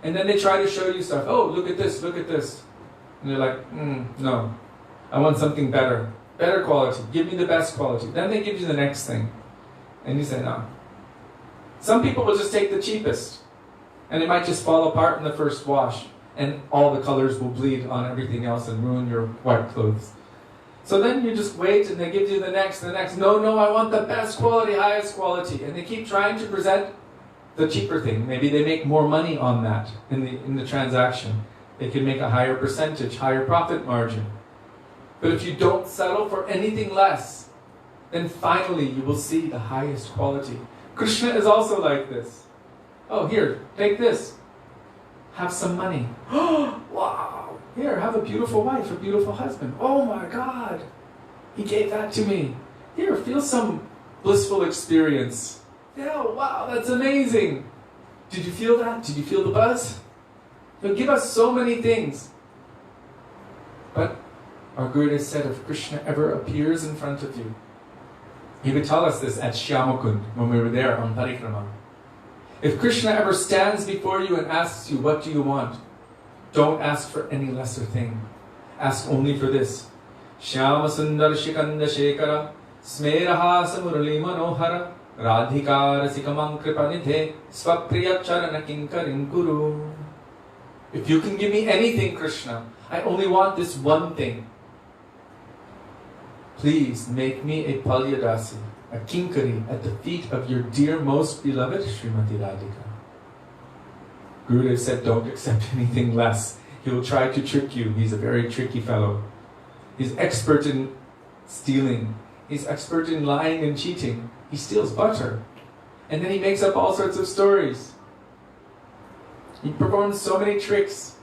And then they try to show you stuff. Oh, look at this, look at this. And you're like, no. I want something better. Better quality. Give me the best quality. Then they give you the next thing. And you say, no. Some people will just take the cheapest. And it might just fall apart in the first wash. And all the colors will bleed on everything else and ruin your white clothes. So then you just wait and they give you the next, the next. No, no, I want the best quality, highest quality. And they keep trying to present the cheaper thing. Maybe they make more money on that in the transaction. They can make a higher percentage, higher profit margin. But if you don't settle for anything less, then finally you will see the highest quality. Krishna is also like this. Oh, here, take this. Have some money. Oh, wow. Here, have a beautiful wife, a beautiful husband. Oh my God. He gave that to me. Here, feel some blissful experience. Yeah, wow, that's amazing. Did you feel that? Did you feel the buzz? He'll give us so many things. But our Gurudev said, if Krishna ever appears in front of you, he would tell us this at Shyamakund when we were there on Parikrama. If Krishna ever stands before you and asks you, what do you want? Don't ask for any lesser thing. Ask only for this. Shyama Sundar Shikanda Shekara Smerahasa Murali Manohara Radhika Rasikamam Kripanidhe Svapriya Charana Kinkarin Guru. If you can give me anything, Krishna, I only want this one thing. Please make me a Palyadasi, a kinkari at the feet of your dear most beloved Srimati Radhika. Gurudev said, don't accept anything less. He will try to trick you. He's a very tricky fellow. He's expert in stealing. He's expert in lying and cheating. He steals butter. And then he makes up all sorts of stories. He performs so many tricks.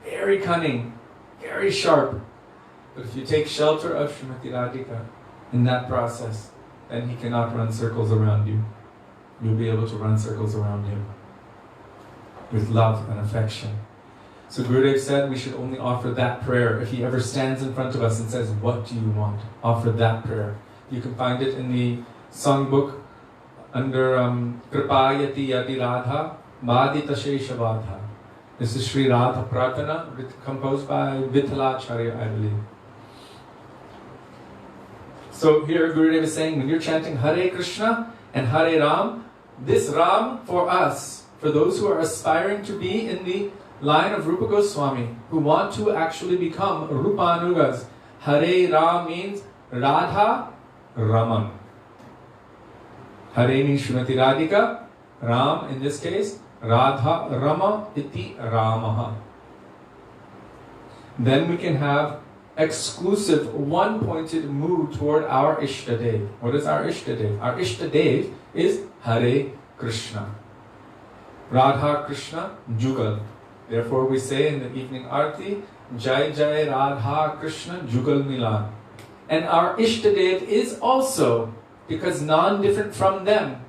Very cunning. Very sharp. But if you take shelter of Srimati Radhika in that process, then he cannot run circles around you. You'll be able to run circles around him with love and affection. So Gurudev said we should only offer that prayer. If he ever stands in front of us and says, what do you want? Offer that prayer. You can find it in the songbook under Kripayati Yati Radha Madita Sheshavadha. This is Sri Radha Pratana, composed by Vithalacharya, I believe. So here Gurudev is saying, when you're chanting Hare Krishna and Hare Ram, this Ram for us, for those who are aspiring to be in the line of Rupa Goswami, who want to actually become Rupanugas. Hare Ram means Radha Raman. Hare means Srimati Radhika, Ram in this case, Radha Rama iti Ramaha. Then we can have exclusive, one-pointed mood toward our Ishtadev. What is our Ishtadev? Our Ishtadev is Hare Krishna. Radha Krishna Jugal. Therefore we say in the evening Arti, Jai Jai Radha Krishna Jugal Milan. And our Ishtadev is also, because non-different from them,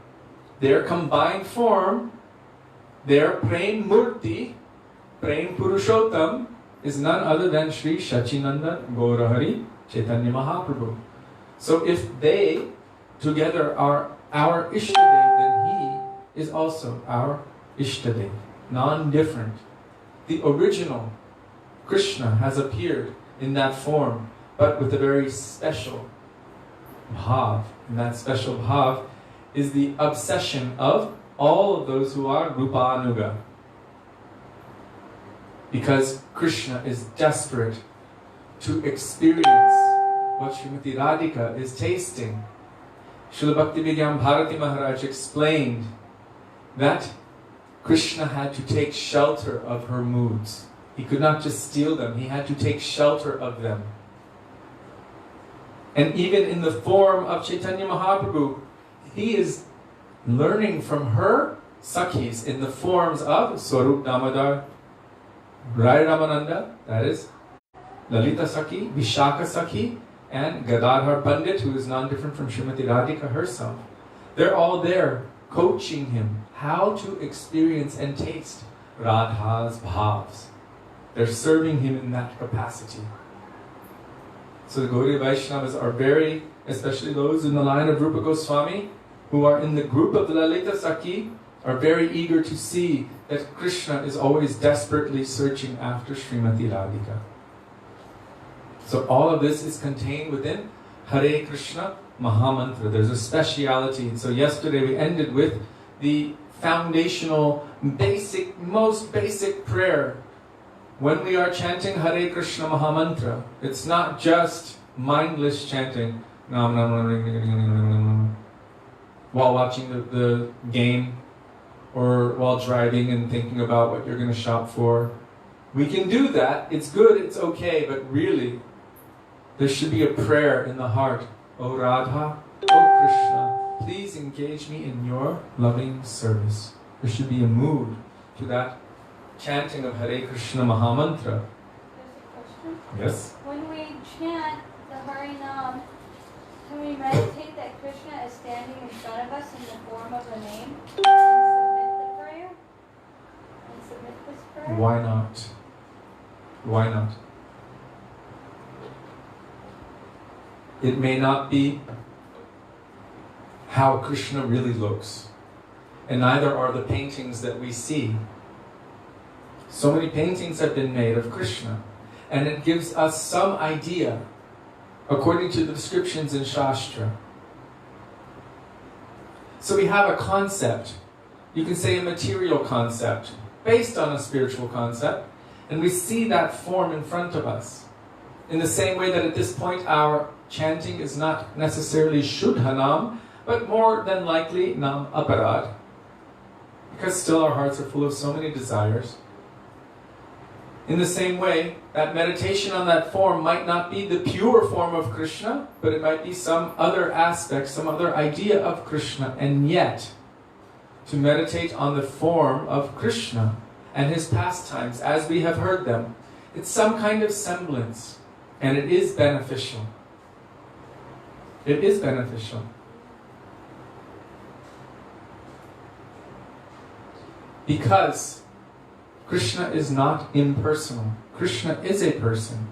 their combined form, their Prem Murti, Prem Purushottam, is none other than Sri Shachinanda Gaurahari Chaitanya Mahaprabhu. So if they together are our Ishtadev, then he is also our Ishtadev, non-different. The original Krishna has appeared in that form, but with a very special bhav. And that special bhav is the obsession of all of those who are Rupanuga. Because Krishna is desperate to experience what Srimati Radhika is tasting. Srila Bhaktivedanta Bharati Maharaja explained that Krishna had to take shelter of her moods. He could not just steal them, he had to take shelter of them. And even in the form of Chaitanya Mahaprabhu, he is learning from her Sakhis in the forms of Swarup Damodar, Rai Ramananda, that is Lalita Sakhi, Vishaka Sakhi, and Gadadhar Pandit, who is non-different from Srimati Radhika herself. They're all there coaching him how to experience and taste Radha's bhavs. They're serving him in that capacity. So the Gaudiya Vaishnavas are very, especially those in the line of Rupa Goswami, who are in the group of the Lalita Sakhi, are very eager to see that Krishna is always desperately searching after Srimati Radhika. So all of this is contained within Hare Krishna Mahamantra. There's a speciality. And so yesterday we ended with the foundational, basic, most basic prayer. When we are chanting Hare Krishna Mahamantra, it's not just mindless chanting Nam Nam Nam while watching the game or while driving and thinking about what you're going to shop for. We can do that. It's good, it's okay, but really, there should be a prayer in the heart. O Radha, O Krishna, please engage me in your loving service. There should be a mood to that chanting of Hare Krishna Mahamantra. There's a question. Yes? When we chant the Harinam, can we meditate that Krishna is standing in front of us in the form of a name and submit the prayer? And submit this prayer? Why not? Why not? It may not be how Krishna really looks, and neither are the paintings that we see. So many paintings have been made of Krishna, and it gives us some idea according to the descriptions in Shastra. So we have a concept, you can say a material concept, based on a spiritual concept, and we see that form in front of us. In the same way that at this point our chanting is not necessarily Shuddhanam, but more than likely Nam Aparad, because still our hearts are full of so many desires. In the same way, that meditation on that form might not be the pure form of Krishna, but it might be some other aspect, some other idea of Krishna. And yet, to meditate on the form of Krishna and his pastimes as we have heard them, it's some kind of semblance, and it is beneficial. It is beneficial. Because Krishna is not impersonal. Krishna is a person.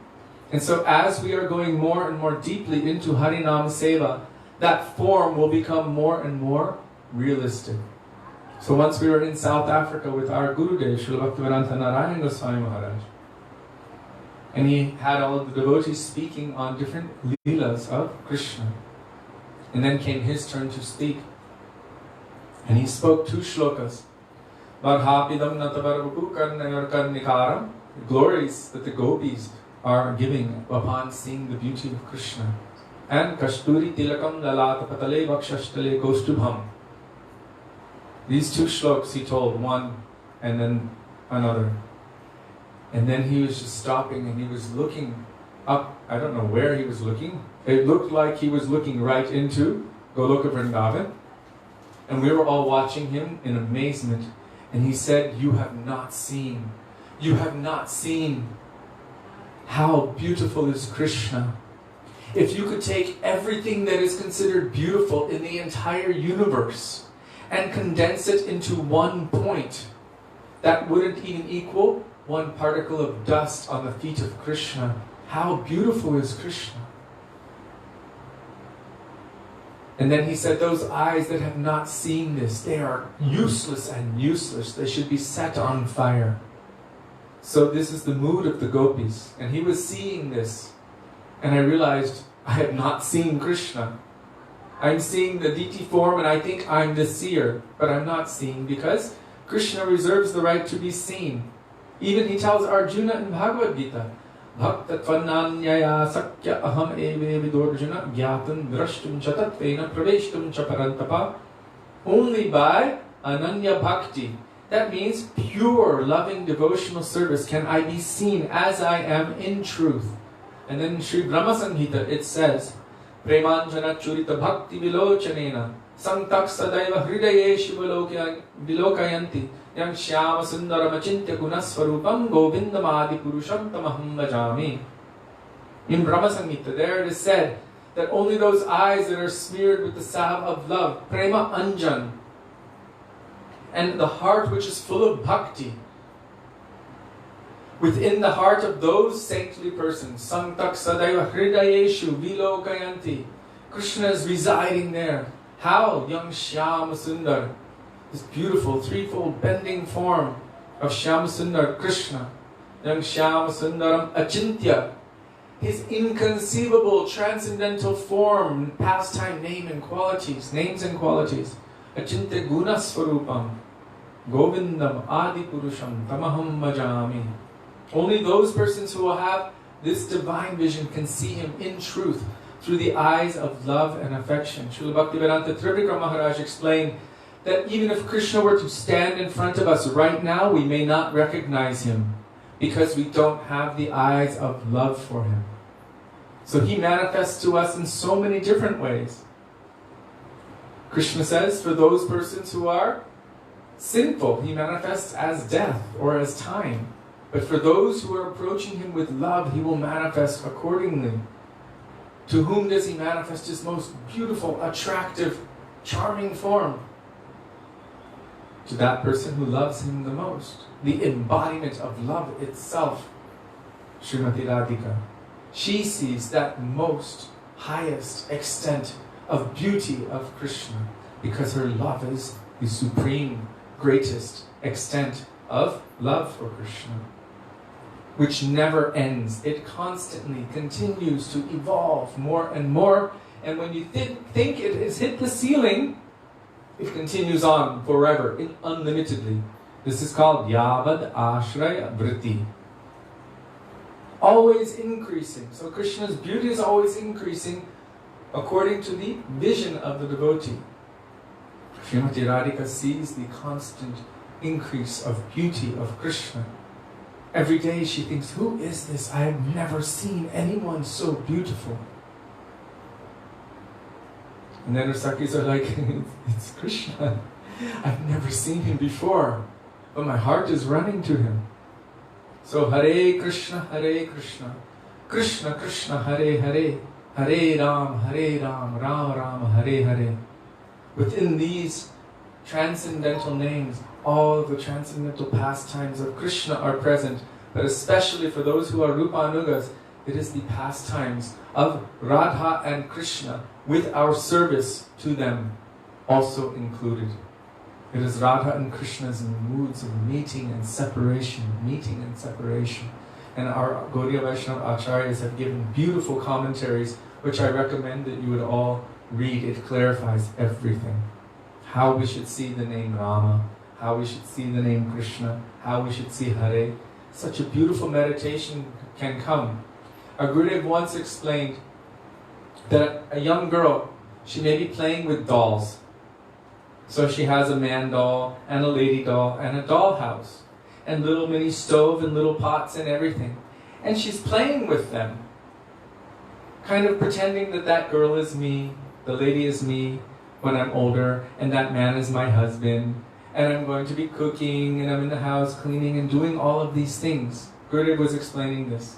And so as we are going more and more deeply into Harinam Seva, that form will become more and more realistic. So once we were in South Africa with our Gurudev, Srila Bhaktivedanta Narayan Goswami Maharaj, and he had all of the devotees speaking on different leelas of Krishna. And then came his turn to speak. And he spoke 2 shlokas. Varhapidam natavarvapu karnayor karnikaram. The glories that the gopis are giving upon seeing the beauty of Krishna. And Kasturi tilakam lalata patale vakshashtale kostubham. These 2 shlokas he told, one and then another. And then he was just stopping and he was looking up. I don't know where he was looking. It looked like he was looking right into Goloka Vrindavan. And we were all watching him in amazement. And he said, "You have not seen you have not seen how beautiful is Krishna. If you could take everything that is considered beautiful in the entire universe and condense it into one point, that wouldn't even equal one particle of dust on the feet of Krishna. How beautiful is Krishna? And then he said, those eyes that have not seen this, they are useless and useless. They should be set on fire. So this is the mood of the gopis. And he was seeing this. And I realized, I have not seen Krishna. I'm seeing the Didi form and I think I'm the seer. But I'm not seeing, because Krishna reserves the right to be seen. Even he tells Arjuna in Bhagavatamrita, Bhakta Tvannanyaya Sakya Aham Eve Vidorjuna Gyatan Drashtum Chatatvena Praveshtum Chaparantapa. Only by Ananya Bhakti, that means pure, loving, devotional service, can I be seen as I am in truth. And then in Sri Brahma Samhita it says, Premanjana Churita Bhakti Vilochanena Santak Sadaiva Hridayeshu Vilokayanti Yang Shyama Sundaram Achintya Gunasvarupam Govindamadi Purusham Tamaham Bhajami. In Brahma Samhita, there it is said that only those eyes that are smeared with the salve of love, Prema Anjan, and the heart which is full of bhakti, within the heart of those saintly persons, Santak Sadaiva Hridayeshu Vilokayanti, Krishna is residing there. How? Young Shyama Sundar, this beautiful threefold bending form of Shyama Sundar Krishna. Young Shyama Sundaram Achintya, his inconceivable transcendental form, pastime, names and qualities. Achintya Gunasvarupam Govindam Adi Purusham Tamaham Bhajami. Only those persons who will have this divine vision can see him in truth through the eyes of love and affection. Srila Bhaktivedanta Trivikram Maharaja explained that even if Krishna were to stand in front of us right now, we may not recognize him because we don't have the eyes of love for him. So he manifests to us in so many different ways. Krishna says, for those persons who are sinful, he manifests as death or as time. But for those who are approaching him with love, he will manifest accordingly. To whom does he manifest his most beautiful, attractive, charming form? To that person who loves him the most. The embodiment of love itself. Srimati Radhika. She sees that most highest extent of beauty of Krishna because her love is the supreme, greatest extent of love for Krishna, which never ends. It constantly continues to evolve more and more, and when you think it has hit the ceiling, it continues on forever, unlimitedly. This is called Yavad Ashraya Vritti. Always increasing. So Krishna's beauty is always increasing according to the vision of the devotee. Srimati Radhika sees the constant increase of beauty of Krishna. Every day she thinks, who is this? I have never seen anyone so beautiful. And then her Sakis are like, it's Krishna. I've never seen him before, but my heart is running to him. So Hare Krishna, Krishna Krishna, Hare Hare, Hare Ram, Ram Ram, Hare Hare. Within these transcendental names, all of the transcendental pastimes of Krishna are present, but especially for those who are Rupanugas, it is the pastimes of Radha and Krishna with our service to them also included. It is Radha and Krishna's moods of meeting and separation. And our Gaudiya Vaishnava Acharyas have given beautiful commentaries, which I recommend that you would all read. It clarifies everything. How we should see the name Rama, how we should see the name Krishna, how we should see Hare. Such a beautiful meditation can come. Our Gurudev once explained that a young girl, she may be playing with dolls. So she has a man doll and a lady doll and a dollhouse and little mini stove and little pots and everything. And she's playing with them, kind of pretending that that girl is me, the lady is me when I'm older, and that man is my husband. and I'm going to be cooking, and I'm in the house cleaning and doing all of these things. Gurudev was explaining this.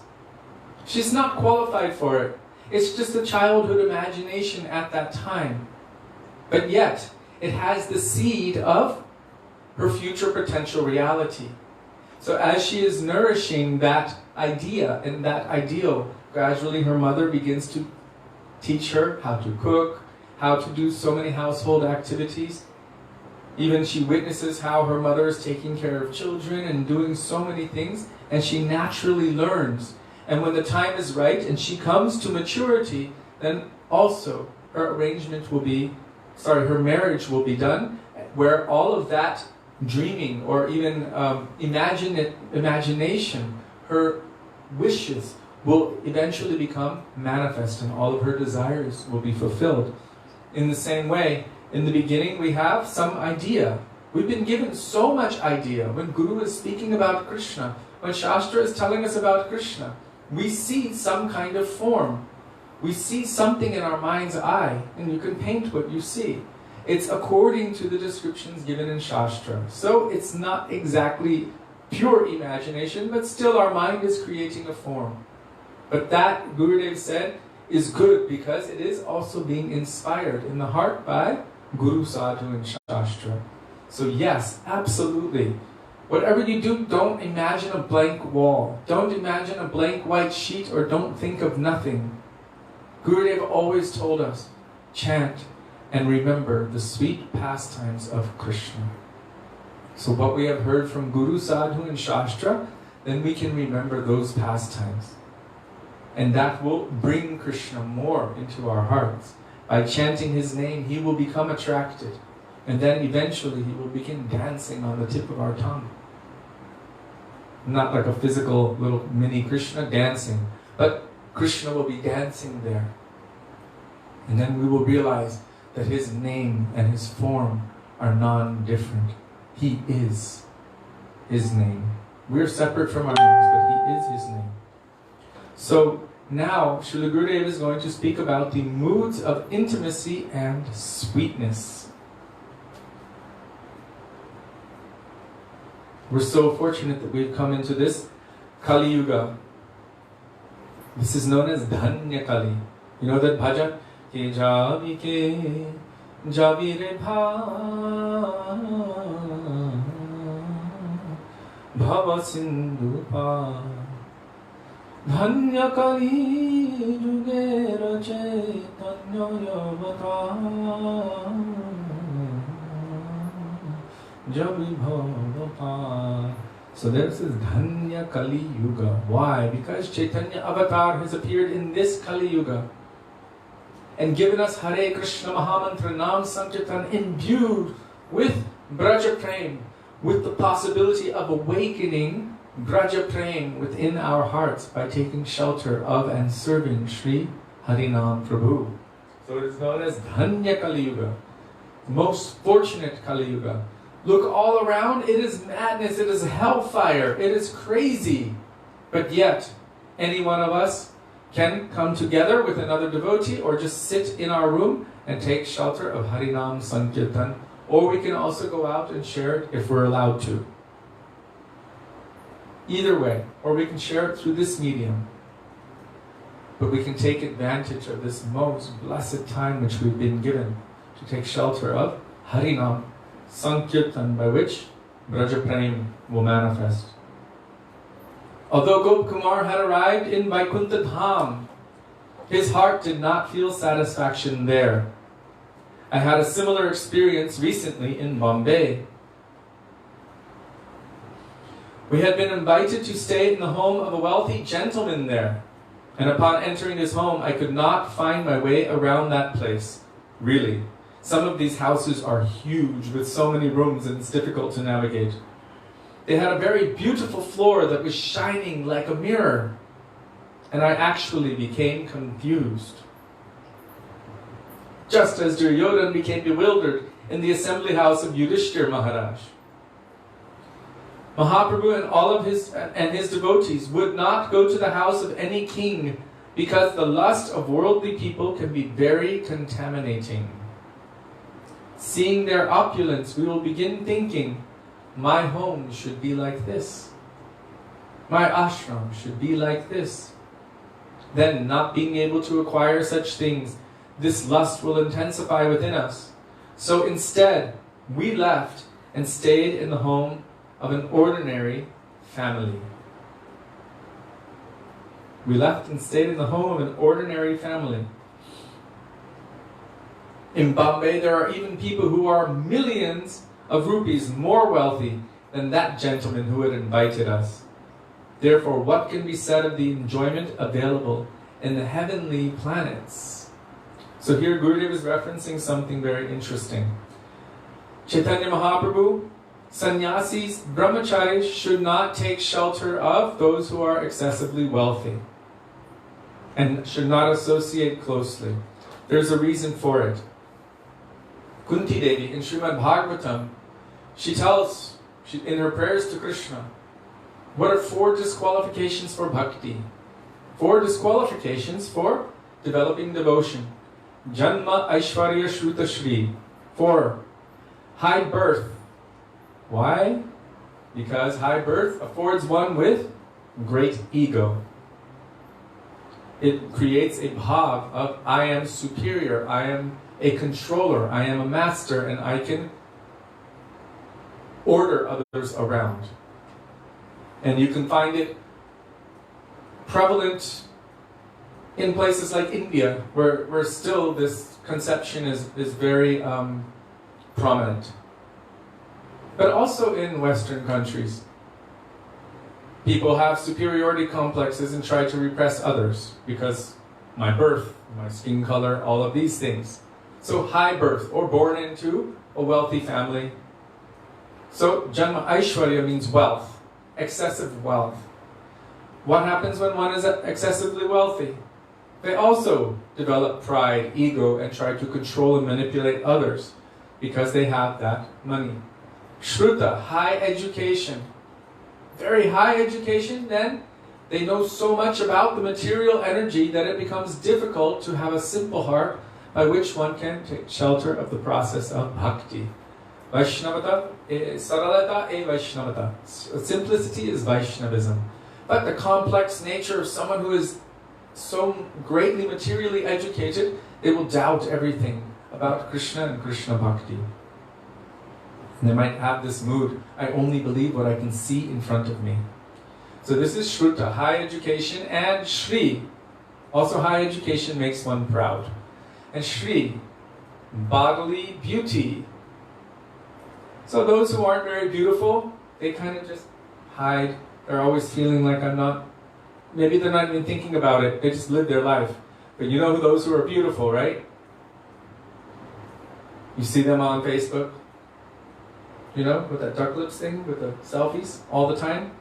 She's not qualified for it. It's just a childhood imagination at that time. But yet, it has the seed of her future potential reality. So as she is nourishing that idea and that ideal, gradually her mother begins to teach her how to cook, how to do so many household activities. Even she witnesses how her mother is taking care of children and doing so many things, and she naturally learns. And when the time is right and she comes to maturity, then also her marriage will be done, where all of that dreaming or even imagination, her wishes will eventually become manifest, and all of her desires will be fulfilled. In the same way, in the beginning we have some idea. We've been given so much idea. When Guru is speaking about Krishna, when Shastra is telling us about Krishna, we see some kind of form. We see something in our mind's eye, and you can paint what you see. It's according to the descriptions given in Shastra. So it's not exactly pure imagination, but still our mind is creating a form. But that, Gurudev said, is good because it is also being inspired in the heart by Guru Sadhu and Shastra. So yes, absolutely. Whatever you do, don't imagine a blank wall. Don't imagine a blank white sheet, or don't think of nothing. Gurudev always told us, chant and remember the sweet pastimes of Krishna. So what we have heard from Guru Sadhu and Shastra, then we can remember those pastimes. And that will bring Krishna more into our hearts. By chanting his name, he will become attracted. And then eventually he will begin dancing on the tip of our tongue. Not like a physical little mini Krishna dancing, but Krishna will be dancing there. And then we will realize that his name and his form are non-different. He is his name. We're separate from our names, but he is his name. So now Srila Gurudev is going to speak about the moods of intimacy and sweetness. We're so fortunate that we've come into this Kali Yuga. This is known as Dhanya Kali. You know that bhajan? Ke javi ke javi re bhava sindhu pa Dhanya Kali juge rache Dhanya yavata javi bhava. So this is Dhanya Kali Yuga. Why? Because Chaitanya Avatar has appeared in this Kali Yuga and given us Hare Krishna Mahamantra Nam Sankirtan imbued with Braja Prem, with the possibility of awakening Braja Prem within our hearts by taking shelter of and serving Sri Harinam Prabhu. So it is known as Dhanya Kali Yuga, most fortunate Kali Yuga. Look all around, it is madness, it is hellfire, it is crazy. But yet, any one of us can come together with another devotee or just sit in our room and take shelter of Harinam Sankirtan. Or we can also go out and share it if we're allowed to. Either way, or we can share it through this medium. But we can take advantage of this most blessed time which we've been given to take shelter of Harinam Sankirtan, by which Braja Prem will manifest. Although Gopkumar had arrived in Vaikuntha Dham, his heart did not feel satisfaction there. I had a similar experience recently in Bombay. We had been invited to stay in the home of a wealthy gentleman there, and upon entering his home, I could not find my way around that place, really. Some of these houses are huge with so many rooms and it's difficult to navigate. They had a very beautiful floor that was shining like a mirror. And I actually became confused. Just as Duryodhana became bewildered in the assembly house of Yudhishthira Maharaj. Mahaprabhu and all of his devotees would not go to the house of any king because the lust of worldly people can be very contaminating. seeing their opulence, we will begin thinking, my home should be like this. My ashram should be like this. Then, not being able to acquire such things, this lust will intensify within us. So instead, we left and stayed in the home of an ordinary family. We left and stayed in the home of an ordinary family. In Bombay, there are even people who are millions of rupees more wealthy than that gentleman who had invited us. Therefore, what can be said of the enjoyment available in the heavenly planets? So here Gurudev is referencing something very interesting. Chaitanya Mahaprabhu, sannyasis, brahmacharis should not take shelter of those who are excessively wealthy and should not associate closely. There's a reason for it. Kunti Devi in Srimad Bhagavatam, she tells in her prayers to Krishna, what are 4 disqualifications for bhakti? 4 disqualifications for developing devotion. Janma Aishwarya Shruta Shri. 4. High birth. Why? Because high birth affords one with great ego. It creates a bhav of I am superior, I am a controller, I am a master, and I can order others around. And you can find it prevalent in places like India, where still this conception is very prominent. But also in Western countries. People have superiority complexes and try to repress others because my birth, my skin color, all of these things. So high birth, or born into a wealthy family. So Janma Aishwarya means wealth, excessive wealth. What happens when one is excessively wealthy? They also develop pride, ego, and try to control and manipulate others because they have that money. Shruta, high education. Very high education, then they know so much about the material energy that it becomes difficult to have a simple heart by which one can take shelter of the process of bhakti. Vaisnavata, saralata e Vaisnavata. Simplicity is Vaishnavism. But the complex nature of someone who is so greatly materially educated, they will doubt everything about Krishna and Krishna bhakti. And they might have this mood, I only believe what I can see in front of me. So this is Shruta, high education, and Shri. Also high education makes one proud. And Shri, bodily beauty. So those who aren't very beautiful, they kind of just hide. They're always feeling like I'm not, maybe they're not even thinking about it. They just live their life. But you know those who are beautiful, right? You see them on Facebook. You know, with that duck lips thing, with the selfies all the time.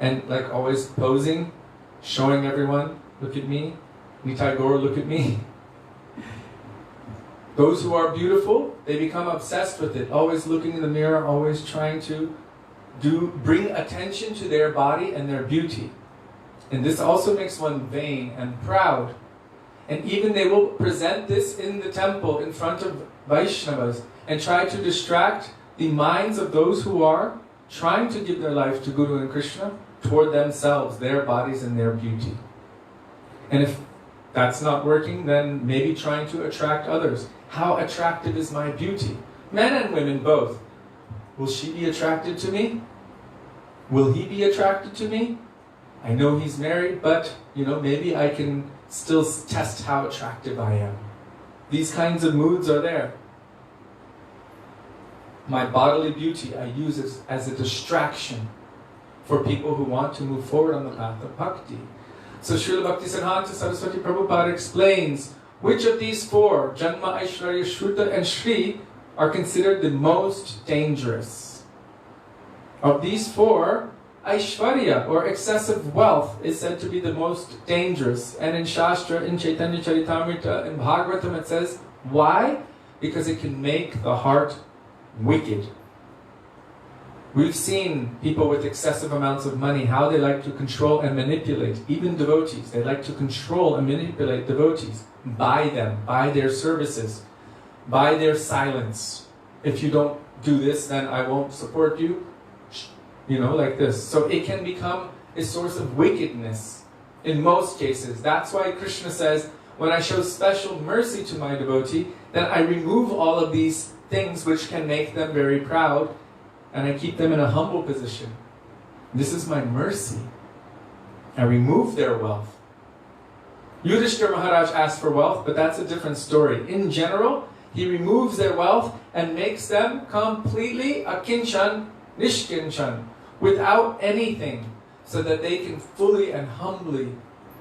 And like always posing, showing everyone, look at me. Nitai Gaur, look at me. Those who are beautiful, they become obsessed with it. Always looking in the mirror, always trying to bring attention to their body and their beauty. And this also makes one vain and proud. And even they will present this in the temple in front of Vaishnavas and try to distract the minds of those who are trying to give their life to Guru and Krishna toward themselves, their bodies and their beauty. And if that's not working, then maybe trying to attract others. How attractive is my beauty? Men and women both. Will she be attracted to me? Will he be attracted to me? I know he's married, but maybe I can still test how attractive I am. These kinds of moods are there. My bodily beauty, I use it as a distraction for people who want to move forward on the path of bhakti. So Srila Bhaktisiddhanta Saraswati Prabhupada explains which of these 4, Janma, Aishwarya, Shruta, and Shri, are considered the most dangerous. Of these 4, Aishwarya, or excessive wealth, is said to be the most dangerous. And in Shastra, in Chaitanya Charitamrita, in Bhagavatam, it says, why? Because it can make the heart wicked. We've seen people with excessive amounts of money, how they like to control and manipulate, even devotees. They like to control and manipulate devotees, buy them, buy their services. by their silence. If you don't do this, then I won't support you. You know, like this. So it can become a source of wickedness in most cases. That's why Krishna says, when I show special mercy to my devotee, then I remove all of these things which can make them very proud, and I keep them in a humble position. This is my mercy. I remove their wealth. Yudhishthira Maharaj asked for wealth, but that's a different story. In general, he removes their wealth and makes them completely akinchan, nishkinchan, without anything, so that they can fully and humbly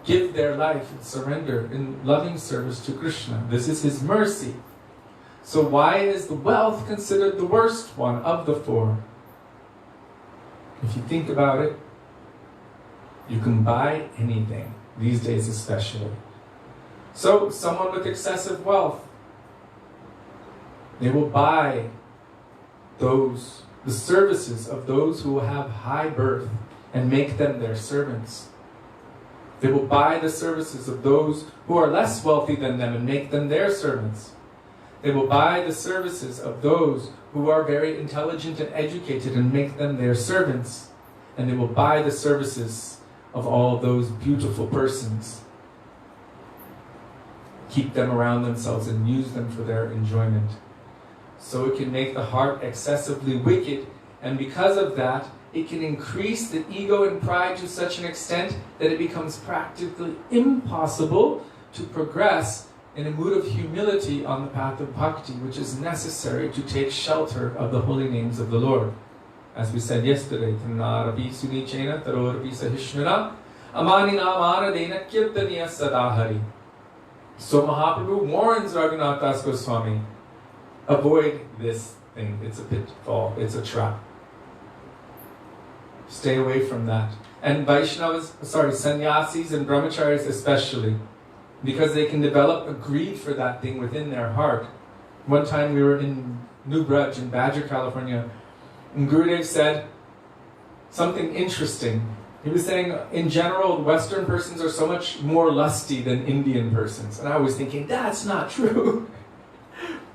give their life and surrender in loving service to Krishna. This is his mercy. So why is the wealth considered the worst one of the four? If you think about it, you can buy anything, these days especially. So someone with excessive wealth, they will buy the services of those who have high birth and make them their servants. They will buy the services of those who are less wealthy than them and make them their servants. They will buy the services of those who are very intelligent and educated and make them their servants. And they will buy the services of all those beautiful persons, keep them around themselves and use them for their enjoyment. So it can make the heart excessively wicked, and because of that, it can increase the ego and pride to such an extent that it becomes practically impossible to progress in a mood of humility on the path of bhakti, which is necessary to take shelter of the holy names of the Lord. As we said yesterday, Narapi Sunichena Tarorapi Sahishnana Amani Namana Dena Kirtaniya Sadahari. So Mahaprabhu warns Raghunath Das Goswami, avoid this thing. It's a pitfall, it's a trap. Stay away from that. And sannyasis and brahmacharis especially, because they can develop a greed for that thing within their heart. One time we were in New Braj in Badger, California, and Gurudev said something interesting. He was saying, in general, Western persons are so much more lusty than Indian persons. And I was thinking, that's not true.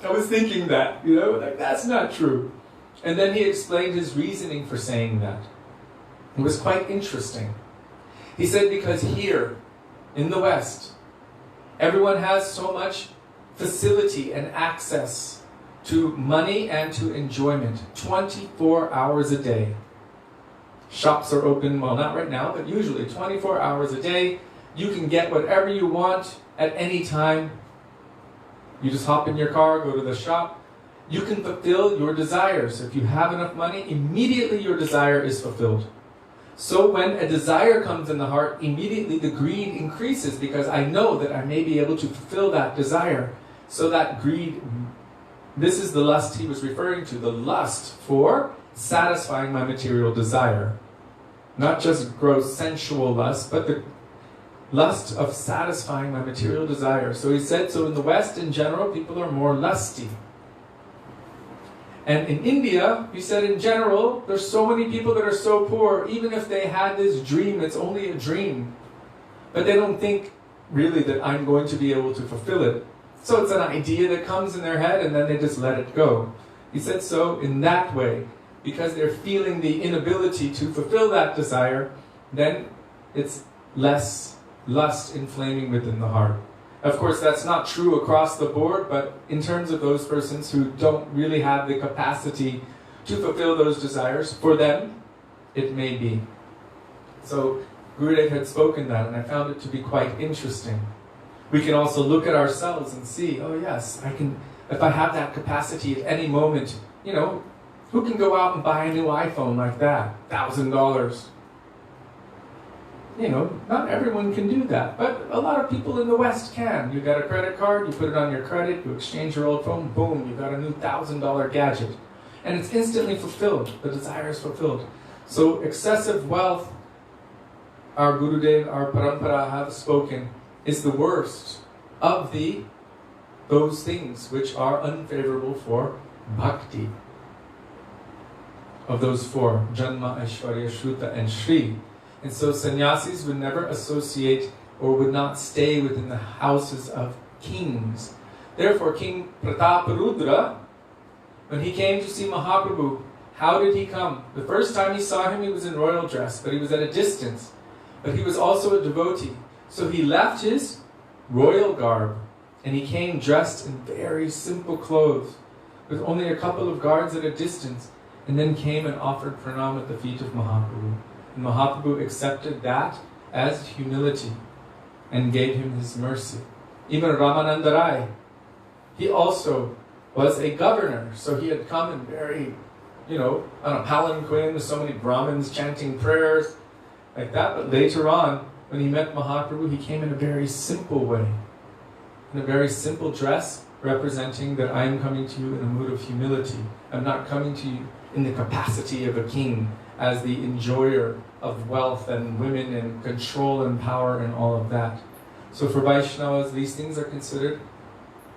I was thinking that, like that's not true. And then he explained his reasoning for saying that. It was quite interesting. He said, because here, in the West, everyone has so much facility and access to money and to enjoyment, 24 hours a day. Shops are open, well, not right now, but usually 24 hours a day. You can get whatever you want at any time. You just hop in your car, go to the shop. You can fulfill your desires. If you have enough money, immediately your desire is fulfilled. So when a desire comes in the heart, immediately the greed increases, because I know that I may be able to fulfill that desire. So that greed, this is the lust he was referring to, the lust for satisfying my material desire. Not just gross sensual lust, but the lust of satisfying my material desire. So he said, so in the West in general, people are more lusty. And in India, he said in general, there's so many people that are so poor, even if they had this dream, it's only a dream. But they don't think really that I'm going to be able to fulfill it. So it's an idea that comes in their head and then they just let it go. He said so in that way, because they're feeling the inability to fulfill that desire, then it's less lust inflaming within the heart. Of course, that's not true across the board, but in terms of those persons who don't really have the capacity to fulfill those desires, for them, it may be. So Gurudev had spoken that, and I found it to be quite interesting. We can also look at ourselves and see, oh yes, I can, if I have that capacity at any moment, who can go out and buy a new iPhone like that? $1,000. Not everyone can do that, but a lot of people in the West can. You got a credit card, you put it on your credit, you exchange your old phone, boom, you got a new $1,000 gadget. And it's instantly fulfilled, the desire is fulfilled. So excessive wealth, our Gurudev, our Parampara have spoken, is the worst of those things which are unfavorable for bhakti. Of those four, Janma, Aishwarya, Shruta, and Shri. And so sannyasis would never associate or would not stay within the houses of kings. Therefore, King Prataparudra, when he came to see Mahaprabhu, how did he come? The first time he saw him, he was in royal dress, but he was at a distance. But he was also a devotee. So he left his royal garb, and he came dressed in very simple clothes, with only a couple of guards at a distance, and then came and offered pranam at the feet of Mahaprabhu. And Mahaprabhu accepted that as humility and gave him his mercy. Even Ramananda Rai, he also was a governor, so he had come in very, on a palanquin with so many Brahmins chanting prayers, like that. But later on, when he met Mahaprabhu, he came in a very simple way, in a very simple dress, representing that I am coming to you in a mood of humility. I'm not coming to you in the capacity of a king, as the enjoyer of wealth and women and control and power and all of that. So for Vaishnavas, these things are considered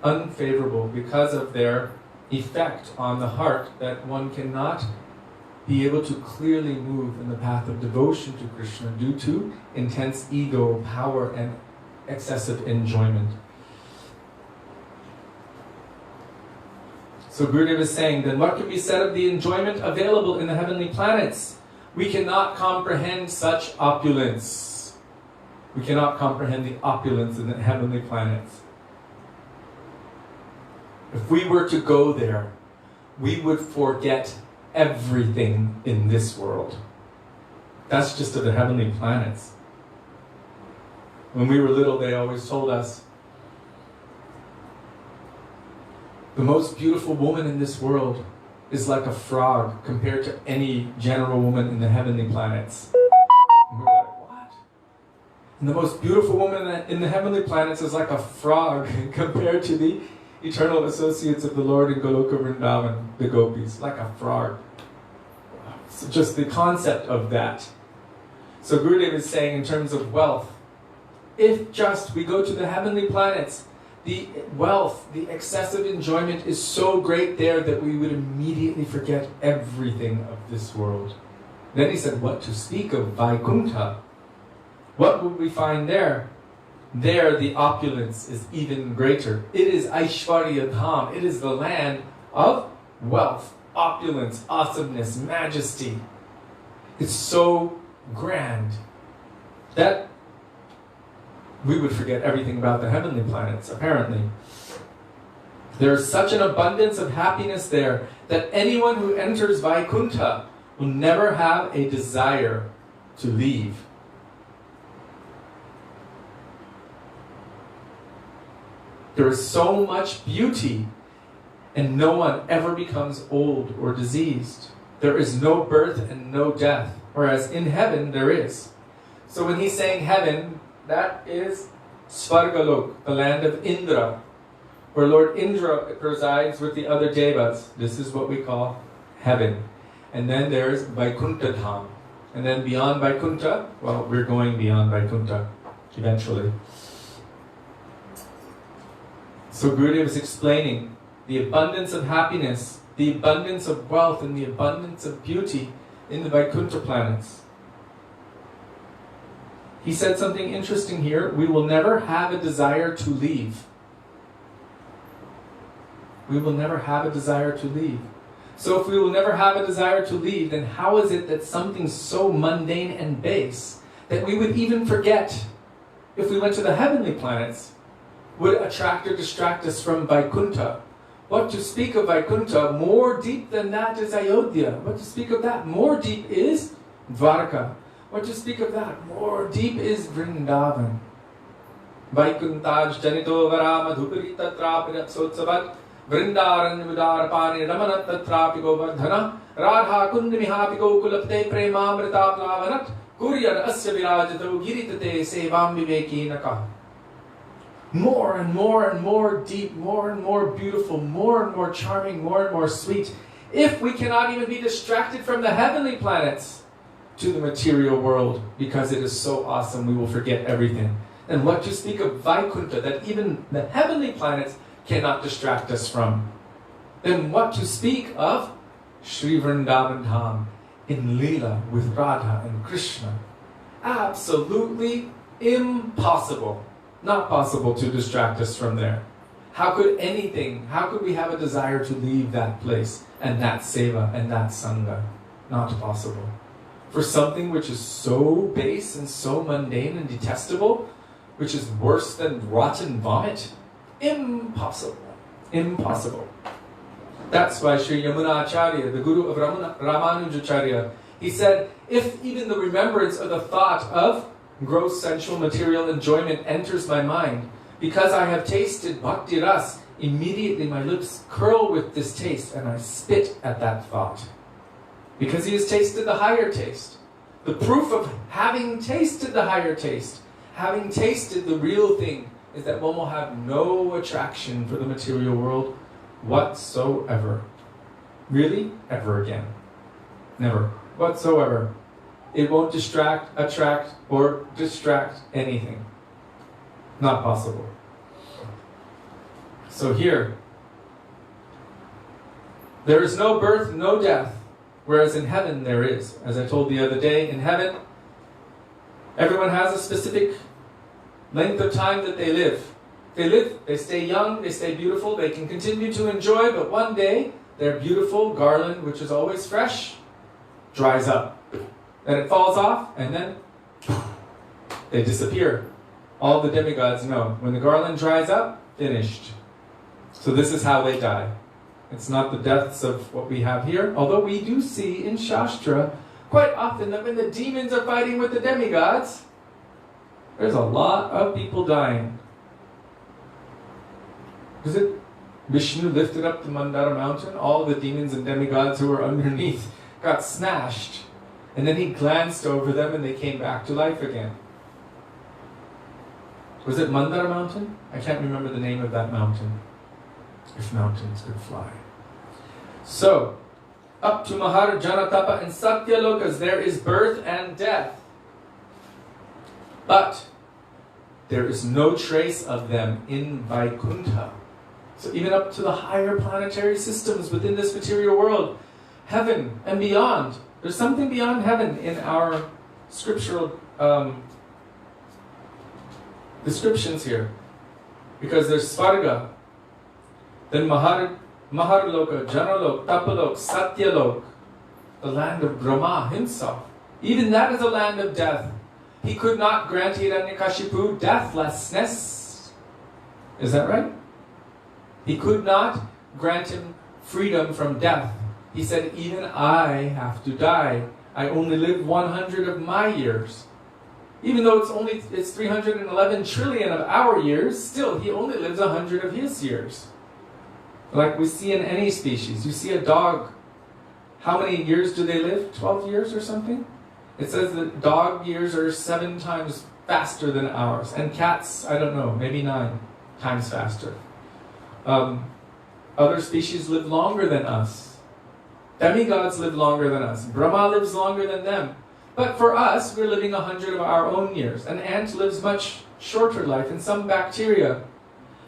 unfavorable because of their effect on the heart, that one cannot be able to clearly move in the path of devotion to Krishna due to intense ego, power, and excessive enjoyment. So Gurudeva is saying, then what can be said of the enjoyment available in the heavenly planets? We cannot comprehend such opulence. We cannot comprehend the opulence in the heavenly planets. If we were to go there, we would forget everything in this world. That's just of the heavenly planets. When we were little, they always told us, the most beautiful woman in this world is like a frog compared to any general woman in the heavenly planets. And we're like, what? And the most beautiful woman in the heavenly planets is like a frog compared to the eternal associates of the Lord in Goloka Vrindavan, the gopis, like a frog. So just the concept of that. So Gurudev is saying in terms of wealth, if just we go to the heavenly planets, the wealth, the excessive enjoyment is so great there that we would immediately forget everything of this world. Then he said, what to speak of Vaikuntha? What would we find there? There the opulence is even greater. It is Aishwarya Dham. It is the land of wealth, opulence, awesomeness, majesty. It's so grand that we would forget everything about the heavenly planets, apparently. There is such an abundance of happiness there that anyone who enters Vaikuntha will never have a desire to leave. There is so much beauty, and no one ever becomes old or diseased. There is no birth and no death, whereas in heaven there is. So when he's saying heaven, that is Svargalok, the land of Indra, where Lord Indra presides with the other devas. This is what we call heaven. And then there's Vaikuntha Dham. And then beyond Vaikuntha, well, we're going beyond Vaikuntha eventually. So Gurudev is explaining the abundance of happiness, the abundance of wealth, and the abundance of beauty in the Vaikuntha planets. He said something interesting here. We will never have a desire to leave. We will never have a desire to leave. So if we will never have a desire to leave, then how is it that something so mundane and base that we would even forget, if we went to the heavenly planets, would attract or distract us from Vaikuntha? What to speak of Vaikuntha, more deep than that is Ayodhya. What to speak of that, more deep is Dwarka. What to speak of that, more deep is Vrindavan. Vaikuntaj janito vara madhupari tatrapi raksotsavat Vrindaran vidarapani ramanat tatrapi govardhana Radha kundimihapi gokulapte premamrita plavanat Kuryad asya virajato giritate sevam viveki naka. More and more and more deep, more and more beautiful, more and more charming, more and more sweet. If we cannot even be distracted from the heavenly planets to the material world, because it is so awesome, we will forget everything. And what to speak of Vaikuntha, that even the heavenly planets cannot distract us from. Then what to speak of Sri Vrindavan Dham in Leela with Radha and Krishna? Absolutely impossible. Not possible to distract us from there. How could we have a desire to leave that place and that seva and that sangha? Not possible. For something which is so base and so mundane and detestable, which is worse than rotten vomit, impossible. Impossible. That's why Sri Yamunacharya, the guru of Ramanujacharya, he said, if even the remembrance of the thought of gross sensual material enjoyment enters my mind, because I have tasted bhakti ras, immediately my lips curl with distaste and I spit at that thought. Because he has tasted the higher taste. The proof of having tasted the higher taste, having tasted the real thing, is that one will have no attraction for the material world whatsoever. Really? Ever again. Never. Whatsoever. It won't attract, or distract anything. Not possible. So here, there is no birth, no death, whereas in heaven there is. As I told the other day, in heaven, everyone has a specific length of time that they live. They stay young, they stay beautiful, they can continue to enjoy, but one day, their beautiful garland, which is always fresh, dries up. Then it falls off, and then they disappear. All the demigods know, when the garland dries up, finished. So this is how they die. It's not the deaths of what we have here, although we do see in Shastra quite often that when the demons are fighting with the demigods, there's a lot of people dying. Is it Vishnu lifted up the Mandara mountain? All the demons and demigods who were underneath got smashed. And then he glanced over them and they came back to life again. Was it Mandara mountain? I can't remember the name of that mountain. If mountains could fly. So, up to Maharaja Tapa and Satyalokas, there is birth and death. But there is no trace of them in Vaikuntha. So even up to the higher planetary systems within this material world, heaven and beyond, there's something beyond heaven in our scriptural descriptions here. Because there's Svarga, then Maharloka, Janalok, Tapalok, Satyalok, the land of Brahma himself. Even that is a land of death. He could not grant Hiranyakashipu deathlessness. Is that right? He could not grant him freedom from death. He said, even I have to die. I only live 100 of my years. Even though it's 311 trillion of our years, still he only lives 100 of his years. Like we see in any species. You see a dog, how many years do they live? 12 years or something? It says that dog years are 7 times faster than ours. And cats, I don't know, maybe 9 times faster. Other species live longer than us. Demigods live longer than us. Brahma lives longer than them. But for us, we're living 100 of our own years. An ant lives much shorter life, and some bacteria,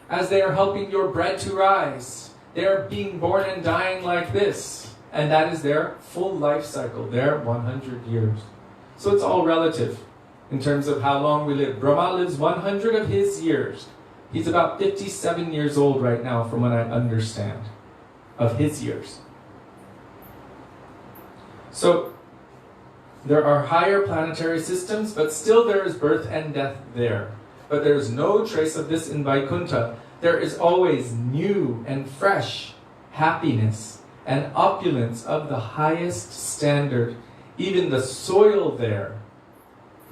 as they are helping your bread to rise, they are being born and dying like this. And that is their full life cycle, their 100 years. So it's all relative in terms of how long we live. Brahma lives 100 of his years. He's about 57 years old right now, from what I understand, of his years. So, there are higher planetary systems, but still there is birth and death there. But there is no trace of this in Vaikuntha. There is always new and fresh happiness and opulence of the highest standard. Even the soil there,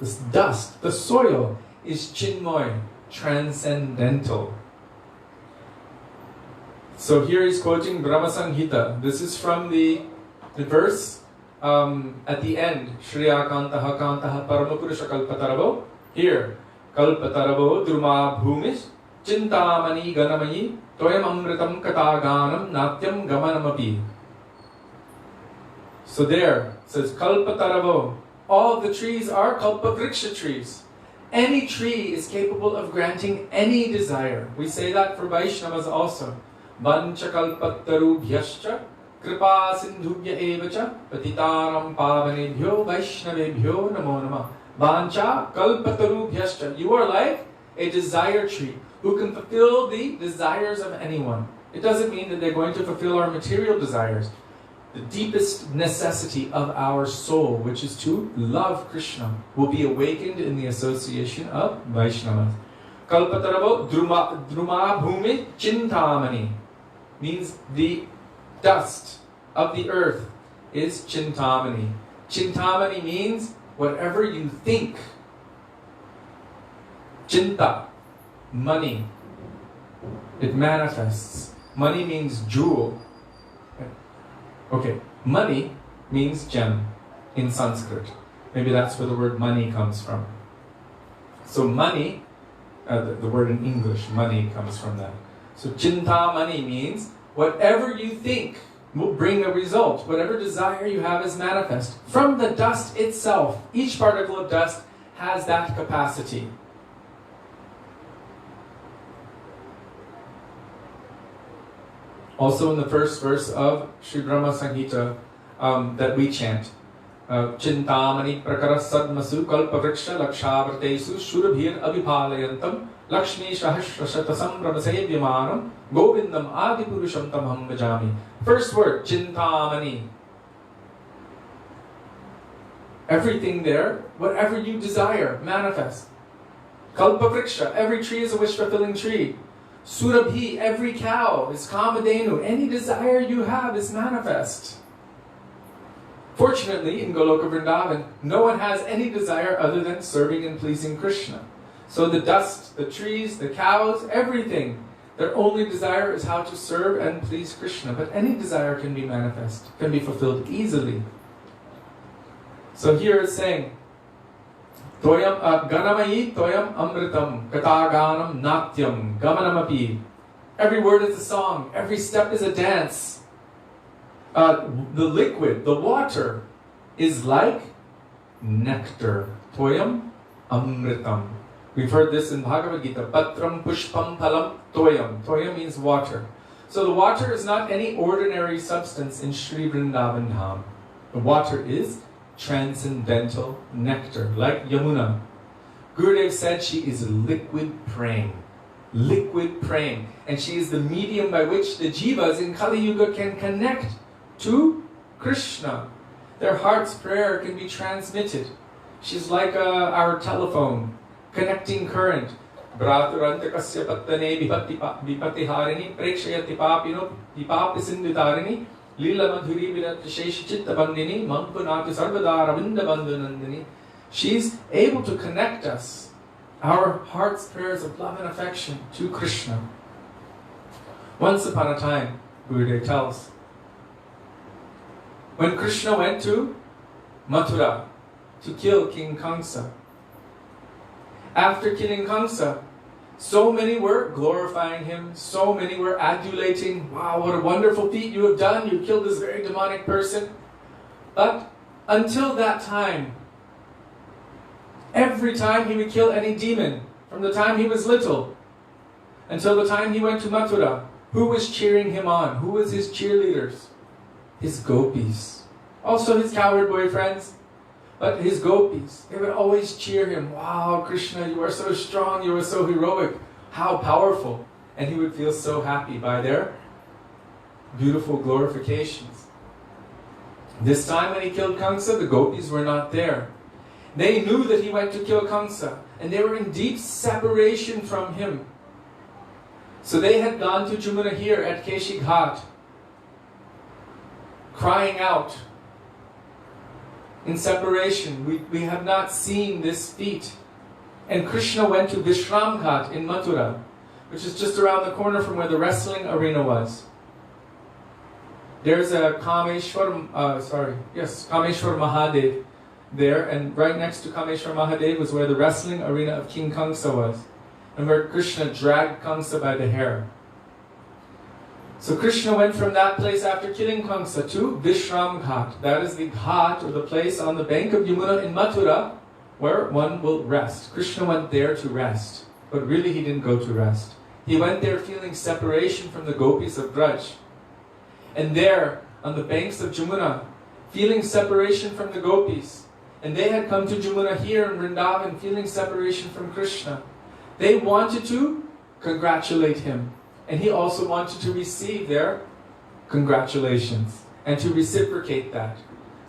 this dust, the soil is chinmoy, transcendental. So here he's quoting Brahma Samhita. This is from the verse at the end. Shriya kantaha kantaha paramapurusha kalpataravo. Here, kalpataravo druma bhumis chintamani ganamayi toyam amritam kataganam natyam gamanamapi. So there, it says kalpataravo. All the trees are kalpavriksha trees. Any tree is capable of granting any desire. We say that for Vaishnavas also. Vancha kalpatarubhyascha kripa sindhubhya evacha patitaram pavanebhyo vaishnavebhyo namo namah. Vancha kalpatarubhyascha. Your life a desire tree who can fulfill the desires of anyone. It doesn't mean that they're going to fulfill our material desires. The deepest necessity of our soul, which is to love Krishna, will be awakened in the association of Vaishnavas. Kalpataravo druma bhumi chintamani means the dust of the earth is chintamani. Chintamani means whatever you think. Chinta, money. It manifests. Money means jewel. Okay, money means gem in Sanskrit. Maybe that's where the word money comes from. So money, the word in English, money comes from that. So chinta money means whatever you think will bring a result. Whatever desire you have is manifest. From the dust itself, each particle of dust has that capacity. Also in the first verse of Sri Brahma Samhita that we chant, Chintamani prakara sadmasu kalpavriksha lakshavartesu shurabhir abhipalayantam lakshmi shahasrashatasam brahmasevyamaram govindam adipurusham tamham bhajami. First word, Chintamani. Everything there, whatever you desire, manifest. Kalpavriksha, every tree is a wish-fulfilling tree. Surabhi, every cow is Kamadhenu. Any desire you have is manifest. Fortunately, in Goloka Vrindavan, no one has any desire other than serving and pleasing Krishna. So the dust, the trees, the cows, everything, their only desire is how to serve and please Krishna. But any desire can be manifest, can be fulfilled easily. So here it's saying, Toyam ganamayi toyam amritam kataganam natyam gamanamapi. Every word is a song, every step is a dance. The liquid, the water, is like nectar. Toyam amritam. We've heard this in Bhagavatamrita. Patram pushpam phalam toyam. Toyam means water. So the water is not any ordinary substance in Sri Vrindavan Dham. The water is transcendental nectar, like Yamuna. Gurudev said she is liquid praying. Liquid praying. And she is the medium by which the jivas in Kali Yuga can connect to Krishna. Their heart's prayer can be transmitted. She's like our telephone, connecting current. Bhraturantakasya pattane vipatiharini prekshayati papino vipapisinditarini Lila Madhuri Virat Shesh Chitta Bandini Mampunati Sarvadara Vinda Bandhanandini. She's able to connect us, our heart's prayers of love and affection, to Krishna. Once upon a time, Gurudev tells, when Krishna went to Mathura to kill King Kamsa, after killing Kamsa, so many were glorifying him, so many were adulating, wow, what a wonderful feat you have done, you killed this very demonic person. But until that time, every time he would kill any demon, from the time he was little, until the time he went to Mathura, who was cheering him on? Who was his cheerleaders? His gopis. Also his cowherd boyfriends, but his gopis. They would always cheer him. Wow, Krishna, you are so strong, you are so heroic. How powerful. And he would feel so happy by their beautiful glorifications. This time when he killed Kamsa, the gopis were not there. They knew that he went to kill Kamsa, and they were in deep separation from him. So they had gone to Jamuna here at Keshi Ghat, crying out in separation. We have not seen this feat. And Krishna went to Vishram Ghat in Mathura, which is just around the corner from where the wrestling arena was. There's a Kameshwar Mahadev there, and right next to Kameshwar Mahadev was where the wrestling arena of King Kamsa was, and where Krishna dragged Kamsa by the hair. So Krishna went from that place after killing Kamsa to Vishram Ghat. That is the ghat, or the place on the bank of Yamuna in Mathura where one will rest. Krishna went there to rest, but really he didn't go to rest. He went there feeling separation from the gopis of Braj. And there, on the banks of Jamuna, feeling separation from the gopis. And they had come to Jamuna here in Vrindavan, feeling separation from Krishna. They wanted to congratulate him. And he also wanted to receive their congratulations and to reciprocate that.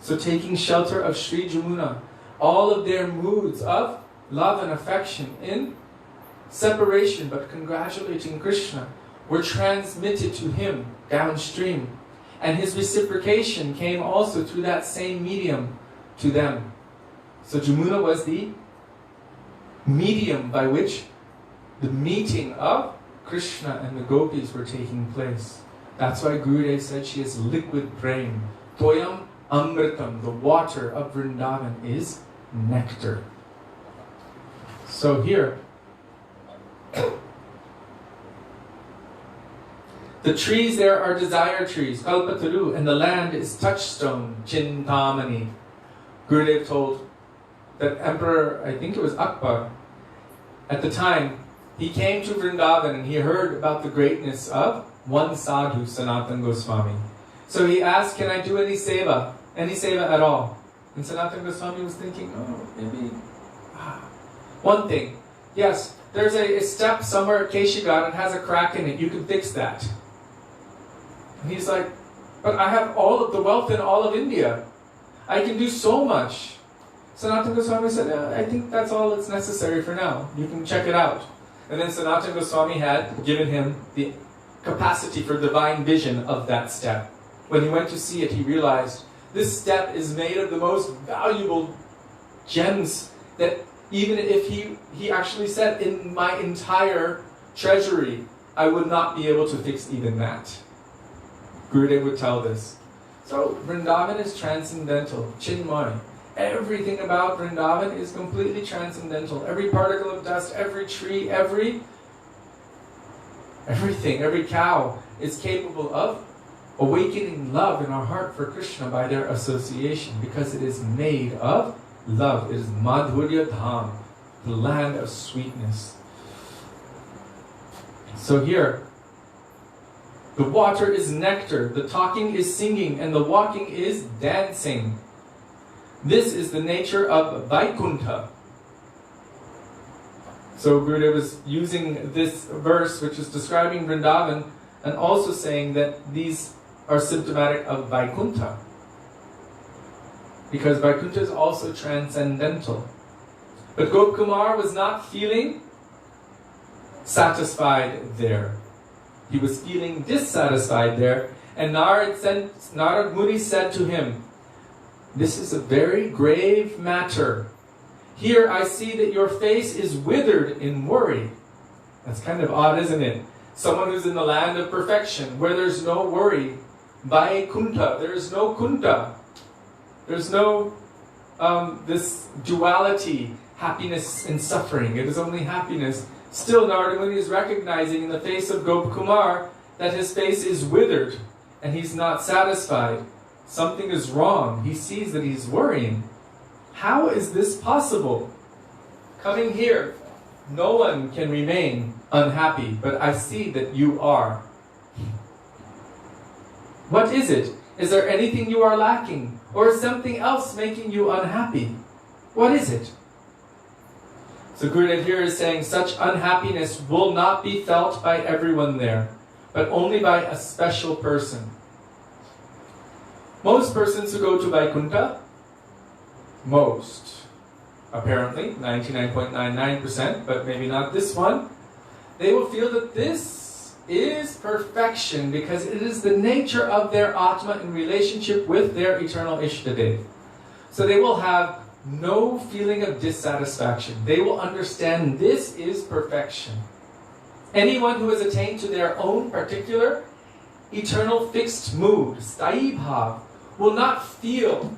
So taking shelter of Sri Jamuna, all of their moods of love and affection in separation but congratulating Krishna were transmitted to him downstream. And his reciprocation came also through that same medium to them. So Jamuna was the medium by which the meeting of Krishna and the gopis were taking place. That's why Gurudev said she is liquid prem. Toyam amritam, the water of Vrindavan is nectar. So here, the trees there are desire trees, kalpataru, and the land is touchstone, chintamani. Gurudev told that Emperor, I think it was Akbar, at the time, he came to Vrindavan and he heard about the greatness of one sadhu, Sanatan Goswami. So he asked, can I do any seva at all? And Sanatan Goswami was thinking, oh, maybe one thing. Yes, there's a step somewhere at Keshigarh and has a crack in it. You can fix that. And he's like, but I have all of the wealth in all of India. I can do so much. Sanatan Goswami said, I think that's all that's necessary for now. You can check it out. And then Sanatan Goswami had given him the capacity for divine vision of that step. When he went to see it, he realized this step is made of the most valuable gems that even if he actually said, in my entire treasury, I would not be able to fix even that. Gurudev would tell this. So Vrindavan is transcendental, Chinmay. Everything about Vrindavan is completely transcendental. Every particle of dust, every tree, everything, every cow is capable of awakening love in our heart for Krishna by their association, because it is made of love. It is Madhurya Dham, the land of sweetness. So here, the water is nectar, the talking is singing, and the walking is dancing. This is the nature of Vaikuntha. So Gurudev is using this verse, which is describing Vrindavan, and also saying that these are symptomatic of Vaikuntha. Because Vaikuntha is also transcendental. But Gopkumar was not feeling satisfied there. He was feeling dissatisfied there. And Narad Muni said to him, this is a very grave matter. Here I see that your face is withered in worry. That's kind of odd, isn't it? Someone who's in the land of perfection, where there's no worry. Vaikuntha, there's no kunta. There's no this duality, happiness and suffering. It is only happiness. Still, Narada Muni is recognizing in the face of Gopkumar that his face is withered and he's not satisfied. Something is wrong. He sees that he's worrying. How is this possible? Coming here, no one can remain unhappy, but I see that you are. What is it? Is there anything you are lacking? Or is something else making you unhappy? What is it? So Gurudev here is saying such unhappiness will not be felt by everyone there, but only by a special person. Most persons who go to Vaikuntha, most, apparently, 99.99%, but maybe not this one, they will feel that this is perfection because it is the nature of their Atma in relationship with their eternal Ishtadev. So they will have no feeling of dissatisfaction. They will understand this is perfection. Anyone who has attained to their own particular eternal fixed mood, sthayi bhav, will not feel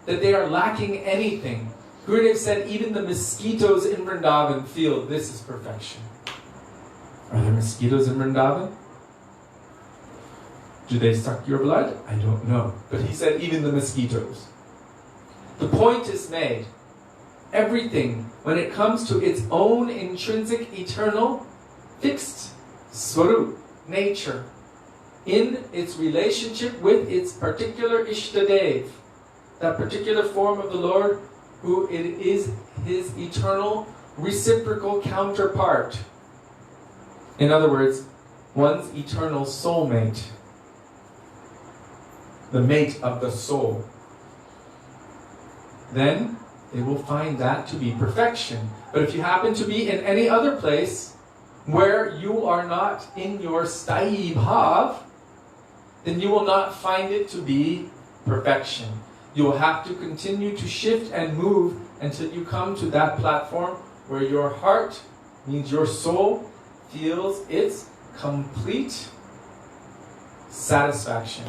that they are lacking anything. Gurudev said even the mosquitoes in Vrindavan feel this is perfection. Are there mosquitoes in Vrindavan? Do they suck your blood? I don't know. But he said even the mosquitoes. The point is made. Everything, when it comes to its own intrinsic, eternal, fixed swarup, nature, in its relationship with its particular Ishtadev, that particular form of the Lord, who it is his eternal reciprocal counterpart. In other words, one's eternal soulmate. The mate of the soul. Then they will find that to be perfection. But if you happen to be in any other place where you are not in your sthayi bhav, then you will not find it to be perfection. You will have to continue to shift and move until you come to that platform where your heart, means your soul, feels its complete satisfaction.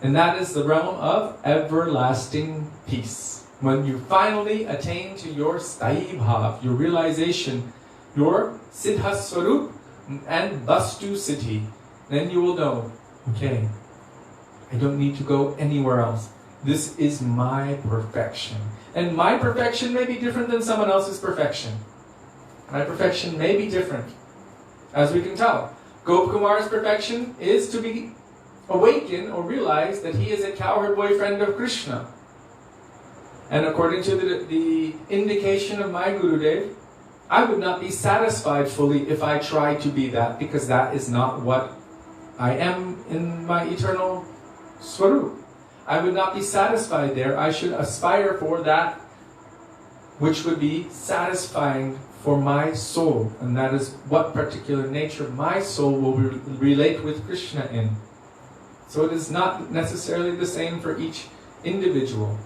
And that is the realm of everlasting peace. When you finally attain to your sthayi bhav, your realization, your siddha swarup and vastu siddhi, then you will know, okay, I don't need to go anywhere else. This is my perfection. And my perfection may be different than someone else's perfection. My perfection may be different. As we can tell, Gopkumar's perfection is to be awaken or realize that he is a cowherd boyfriend of Krishna. And according to the indication of my Gurudev, I would not be satisfied fully if I tried to be that, because that is not what I am in my eternal swarup. I would not be satisfied there. I should aspire for that which would be satisfying for my soul. And that is what particular nature my soul will relate with Krishna in. So it is not necessarily the same for each individual.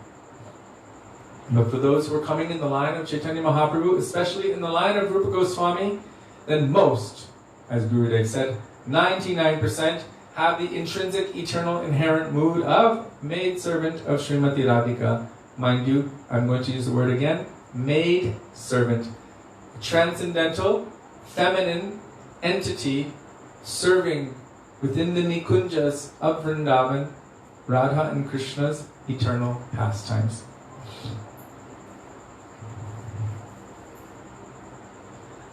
But for those who are coming in the line of Chaitanya Mahaprabhu, especially in the line of Rupa Goswami, then most, as Gurudev said, 99% have the intrinsic, eternal, inherent mood of maid-servant of Srimati Radhika. Mind you, I'm going to use the word again, maid-servant. A transcendental, feminine entity serving within the Nikunjas of Vrindavan, Radha and Krishna's eternal pastimes.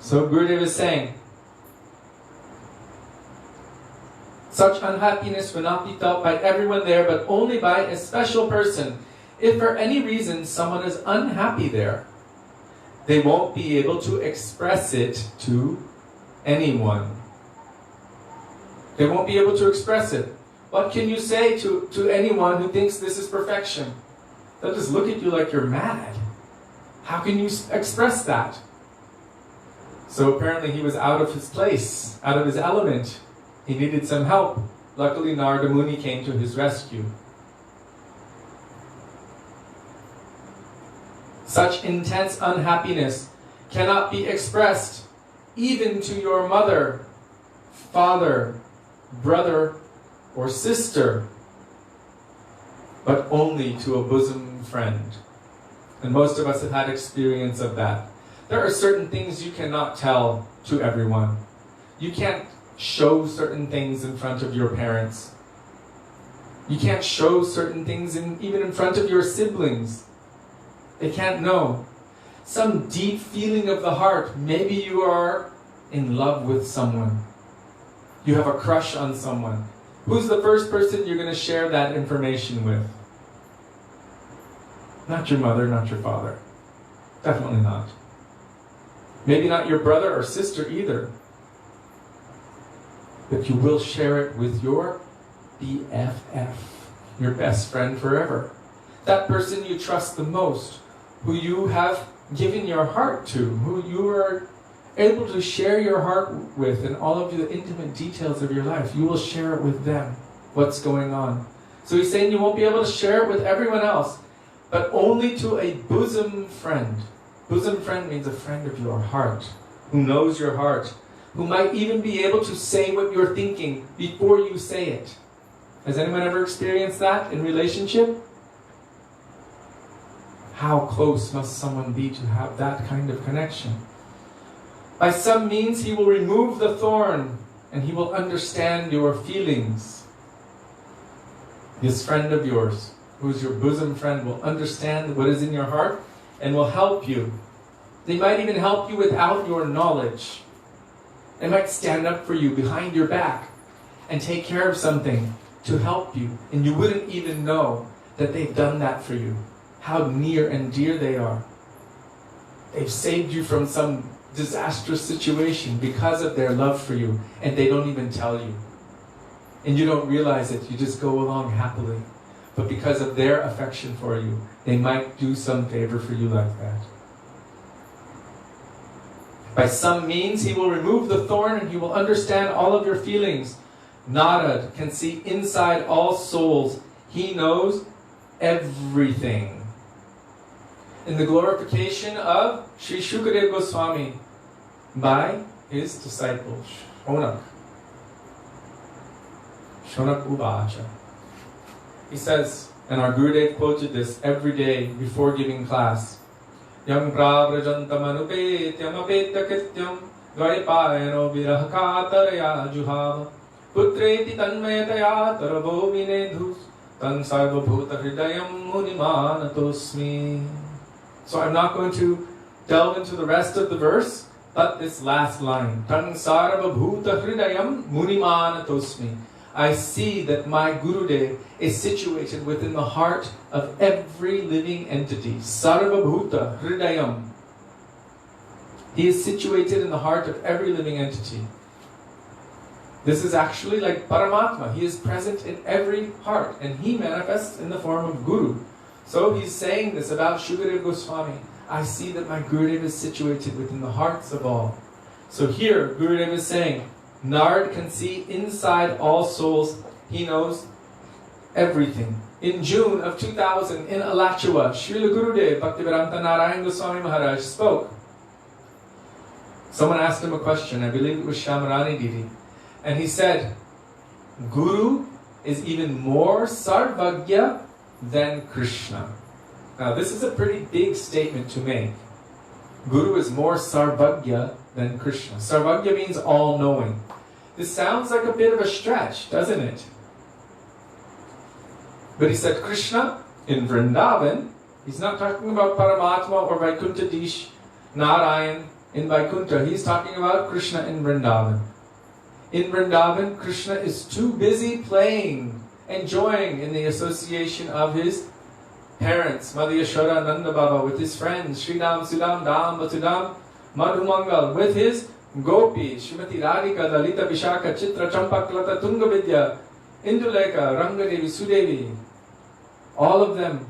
So Gurudev is saying, such unhappiness will not be felt by everyone there, but only by a special person. If for any reason someone is unhappy there, they won't be able to express it to anyone. They won't be able to express it. What can you say to anyone who thinks this is perfection? They'll just look at you like you're mad. How can you express that? So apparently he was out of his place, out of his element. He needed some help. Luckily Narada Muni came to his rescue. Such intense unhappiness cannot be expressed even to your mother, father, brother, or sister, but only to a bosom friend. And most of us have had experience of that. There are certain things you cannot tell to everyone. You can't show certain things in front of your parents. You can't show certain things even in front of your siblings. They can't know. Some deep feeling of the heart. Maybe you are in love with someone. You have a crush on someone. Who's the first person you're going to share that information with? Not your mother, not your father. Definitely not. Maybe not your brother or sister either. But you will share it with your BFF, your best friend forever. That person you trust the most, who you have given your heart to, who you are able to share your heart with and all of the intimate details of your life. You will share it with them, what's going on. So he's saying you won't be able to share it with everyone else, but only to a bosom friend. Bosom friend means a friend of your heart, who knows your heart, who might even be able to say what you're thinking before you say it. Has anyone ever experienced that in relationship? How close must someone be to have that kind of connection? By some means he will remove the thorn and he will understand your feelings. This friend of yours, who is your bosom friend, will understand what is in your heart and will help you. They might even help you without your knowledge. They might stand up for you behind your back and take care of something to help you, and you wouldn't even know that they've done that for you. How near and dear they are. They've saved you from some disastrous situation because of their love for you, and they don't even tell you. And you don't realize it, you just go along happily. But because of their affection for you, they might do some favor for you like that. By some means, he will remove the thorn and he will understand all of your feelings. Narad can see inside all souls. He knows everything. In the glorification of Sri Shukadev Goswami by his disciple, Shonak Uvacha. He says, and our Gurudev quoted this every day before giving class, Yam prabrajantam anupetyam apetya krityam dvaipayano virahakataraya juhava putreti tanmayataya taravo vinedhus tan sarvabhuta hridayam munimanatosmi. So I'm not going to delve into the rest of the verse, but this last line, tan sarvabhuta hridayam munimanatosmi. I see that my Gurudev is situated within the heart of every living entity. Sarva Bhuta Hridayam. He is situated in the heart of every living entity. This is actually like Paramatma. He is present in every heart, and he manifests in the form of Guru. So he's saying this about Shukadev Goswami. I see that my Gurudev is situated within the hearts of all. So here, Gurudev is saying, Nard can see inside all souls. He knows everything. In June of 2000, in Alachua, Srila Gurudev Bhaktivedanta Narayan Goswami Maharaj spoke. Someone asked him a question, I believe it was Shamarani Didi, and he said, Guru is even more sarvagya than Krishna. Now this is a pretty big statement to make. Guru is more sarvagya than Krishna. Sarvagya means all-knowing. This sounds like a bit of a stretch, doesn't it? But he said Krishna in Vrindavan, he's not talking about Paramatma or Vaikuntadish, Narayan in Vaikuntha. He's talking about Krishna in Vrindavan. In Vrindavan, Krishna is too busy playing, enjoying in the association of his parents, Mother Yashoda, Nanda Baba, with his friends, Sridam, Sudam, Dam, Batudam, Madhumangal, with his gopis, Srimati Radhika, Lalita, Vishaka, Chitra, Champaklata, Tungavidya, Induleka, Rangadevi, Sudevi, all of them.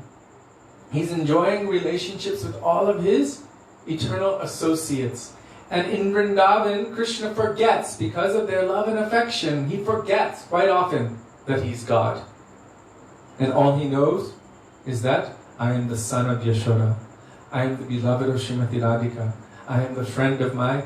He's enjoying relationships with all of his eternal associates. And in Vrindavan, Krishna forgets, because of their love and affection, he forgets quite often that he's God. And all he knows is that I am the son of Yashoda. I am the beloved of Srimati Radhika. I am the friend of my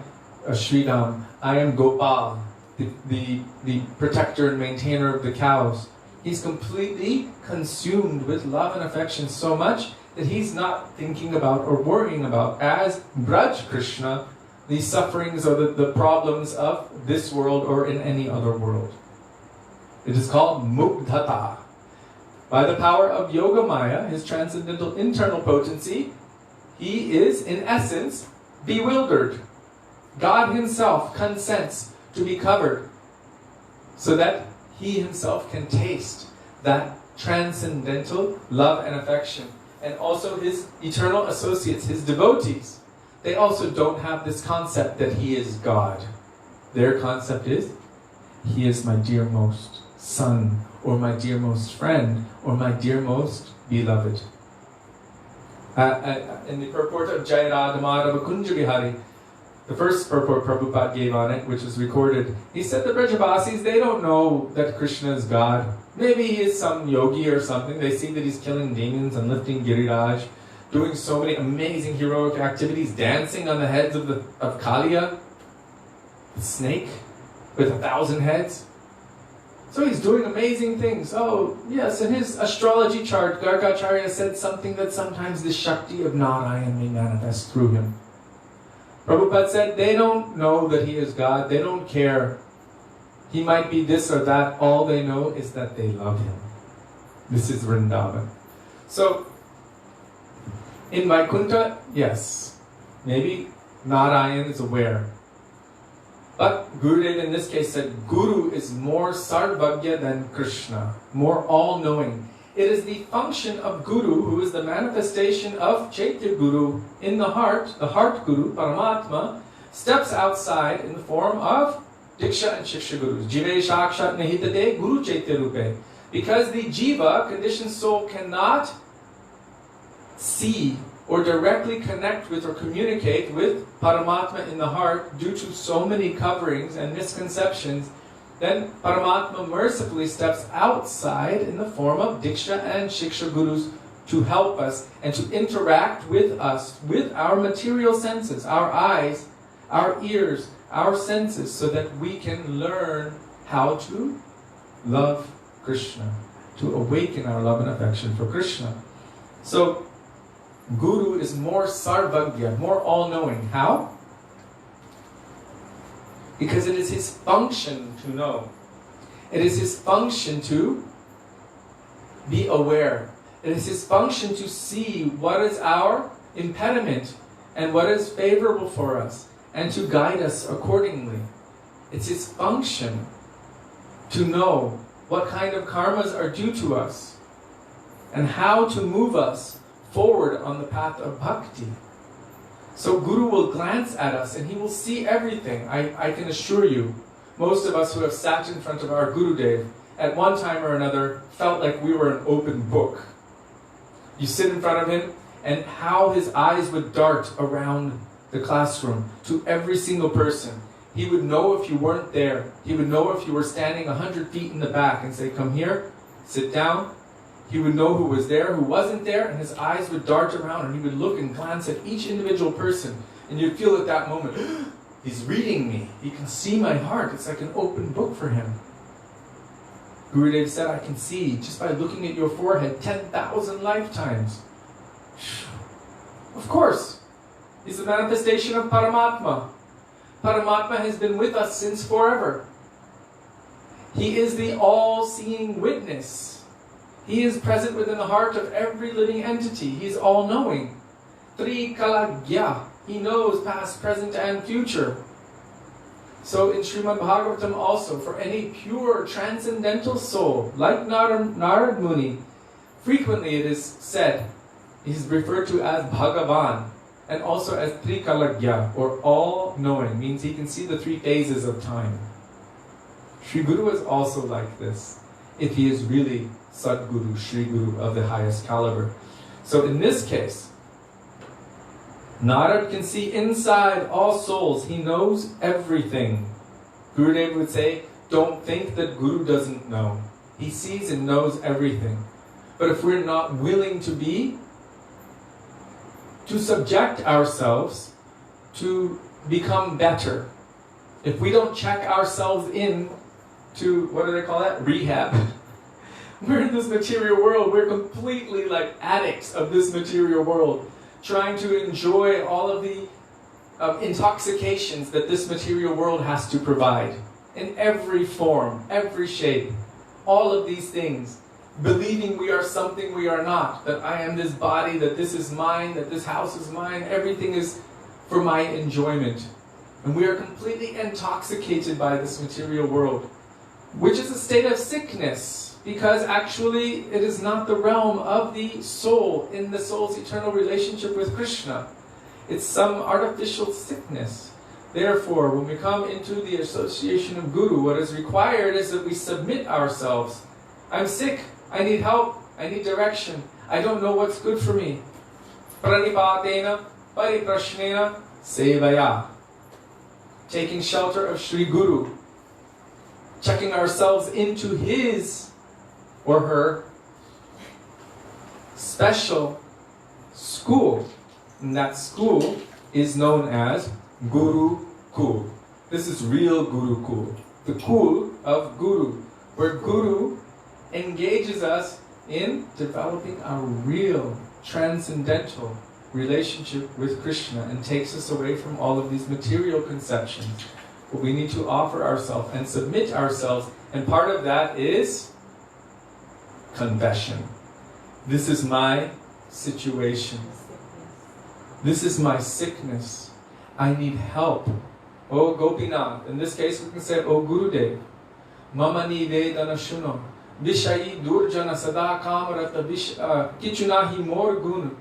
Sridam. I am Gopal, the protector and maintainer of the cows. He's completely consumed with love and affection so much that he's not thinking about or worrying about, as Braj Krishna, the sufferings or the problems of this world or in any other world. It is called Mugdhata. By the power of Yoga Maya, his transcendental internal potency, he is, in essence, bewildered. God himself consents to be covered so that he himself can taste that transcendental love and affection. And also his eternal associates, his devotees, they also don't have this concept that he is God. Their concept is, he is my dearmost son, or my dearmost friend, or my dearmost beloved. In the purport of Jai Radha Madhava Kunja Vihari, the first purport Prabhupada gave on it, which was recorded, he said the Brajavasis, they don't know that Krishna is God. Maybe he is some yogi or something. They see that he's killing demons and lifting Giriraj, doing so many amazing heroic activities, dancing on the heads of Kaliya, the snake with 1,000 heads. So he's doing amazing things. Oh, yes, in his astrology chart, Gargacharya said something that sometimes the Shakti of Narayan may manifest through him. Prabhupada said they don't know that he is God. They don't care. He might be this or that. All they know is that they love him. This is Vrindavan. So, in Vaikuntha, yes, maybe Narayan is aware. But Gurudev in this case said, Guru is more sarvagya than Krishna, more all-knowing. It is the function of Guru, who is the manifestation of Chaitya Guru in the heart Guru, Paramatma, steps outside in the form of Diksha and Shiksha Gurus. Jive Shakshat Nahitate Guru Chaitya Rupe. Because the Jiva, conditioned soul, cannot see or directly connect with or communicate with Paramatma in the heart due to so many coverings and misconceptions, then Paramatma mercifully steps outside in the form of Diksha and Shiksha Gurus to help us and to interact with us, with our material senses, our eyes, our ears, our senses, so that we can learn how to love Krishna, to awaken our love and affection for Krishna. So, Guru is more sarvagya, more all-knowing. How? Because it is his function to know. It is his function to be aware. It is his function to see what is our impediment and what is favorable for us, and to guide us accordingly. It's his function to know what kind of karmas are due to us and how to move us forward on the path of bhakti. So Guru will glance at us and he will see everything. I can assure you, most of us who have sat in front of our Gurudev at one time or another felt like we were an open book. You sit in front of him and how his eyes would dart around the classroom to every single person. He would know if you weren't there. He would know if you were standing 100 feet in the back and say, come here, sit down. He would know who was there, who wasn't there, and his eyes would dart around and he would look and glance at each individual person. And you'd feel at that moment, he's reading me. He can see my heart. It's like an open book for him. Gurudev said, I can see, just by looking at your forehead, 10,000 lifetimes. Of course, he's the manifestation of Paramatma. Paramatma has been with us since forever. He is the all-seeing witness. He is present within the heart of every living entity. He is all-knowing. Trikalagya. He knows past, present, and future. So in Srimad Bhagavatam also, for any pure transcendental soul, like Narad Muni, frequently it is said, he is referred to as Bhagavan, and also as Trikalagya, or all-knowing, means he can see the three phases of time. Sri Guru is also like this, if he is really Sadguru, Sri Guru of the highest caliber. So in this case, Narad can see inside all souls. He knows everything. Gurudev would say, don't think that Guru doesn't know. He sees and knows everything. But if we're not willing to subject ourselves to become better, if we don't check ourselves in to, what do they call that? Rehab. We're in this material world. We're completely like addicts of this material world, trying to enjoy all of the intoxications that this material world has to provide in every form, every shape, all of these things, believing we are something we are not, that I am this body, that this is mine, that this house is mine, everything is for my enjoyment. And we are completely intoxicated by this material world, which is a state of sickness, because actually it is not the realm of the soul in the soul's eternal relationship with Krishna. It's some artificial sickness. Therefore, when we come into the association of Guru, what is required is that we submit ourselves. I'm sick, I need help, I need direction, I don't know what's good for me. Pranipatena pariprashnena sevaya. Taking shelter of Sri Guru. Checking ourselves into his or her special school. And that school is known as Guru Kul. This is real Guru Kul. The Kul of Guru, where Guru engages us in developing our real transcendental relationship with Krishna and takes us away from all of these material conceptions. But we need to offer ourselves and submit ourselves, and part of that is confession. This is my situation. This is my sickness. I need help. Oh Gopinath. In this case we can say, Oh Gurudev, Mama nivedana shuno. Vishayi durjana sada kamarata kichunahi mor gun.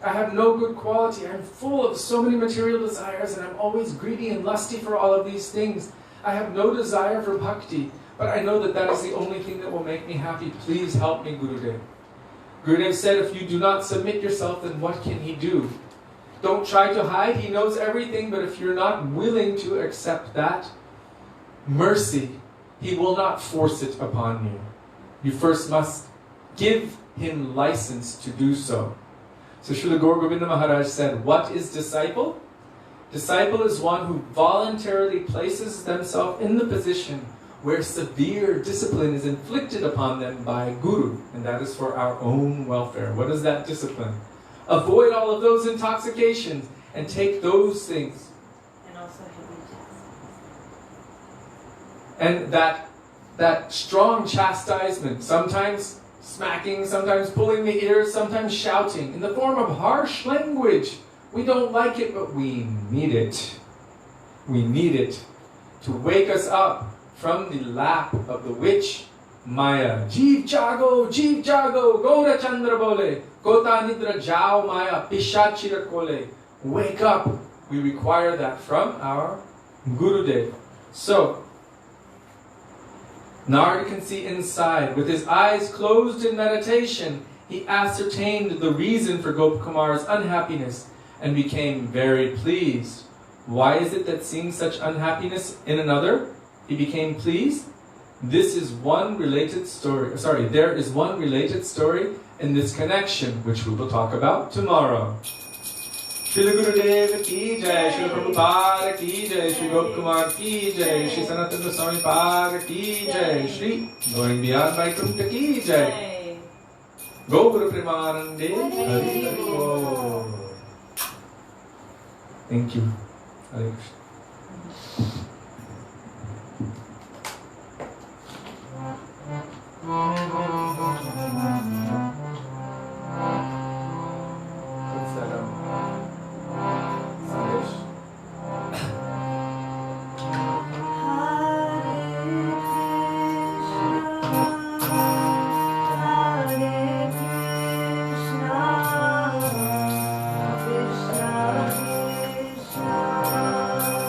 I have no good quality. I'm full of so many material desires and I'm always greedy and lusty for all of these things. I have no desire for bhakti, but I know that that is the only thing that will make me happy. Please help me, Gurudev. Gurudev said, if you do not submit yourself, then what can he do? Don't try to hide. He knows everything, but if you're not willing to accept that mercy, he will not force it upon you. You first must give him license to do so. So Srila Gurudeva Maharaj said, what is disciple? Disciple is one who voluntarily places themselves in the position where severe discipline is inflicted upon them by Guru, and that is for our own welfare. What is that discipline? Avoid all of those intoxications and take those things. And also heavy And that strong chastisement, sometimes smacking, sometimes pulling the ears, sometimes shouting, in the form of harsh language. We don't like it, but we need it. We need it to wake us up from the lap of the witch Maya. Jeev jago, Gaura Chandra bole, Kota nidra jao Maya, Pishachira kole. Wake up. We require that from our Gurudev. So, Narada can see inside. With his eyes closed in meditation, he ascertained the reason for Gopkumar's unhappiness and became very pleased. Why is it that seeing such unhappiness in another, he became pleased? This is one related story. There is one related story in this connection, which we will talk about tomorrow. Srila Gurudev ki jai, Srila Prabhupada ki jai, Sri Gopkumar ki jai, Sri Sanatan Goswamipada ki jai, Sri going beyond Vaikuntha ki jai. Go Guru Premanande. Hari Hari Bol. Thank you. Hare Krishna. What's that Sandesh? Krishna, Krishna Krishna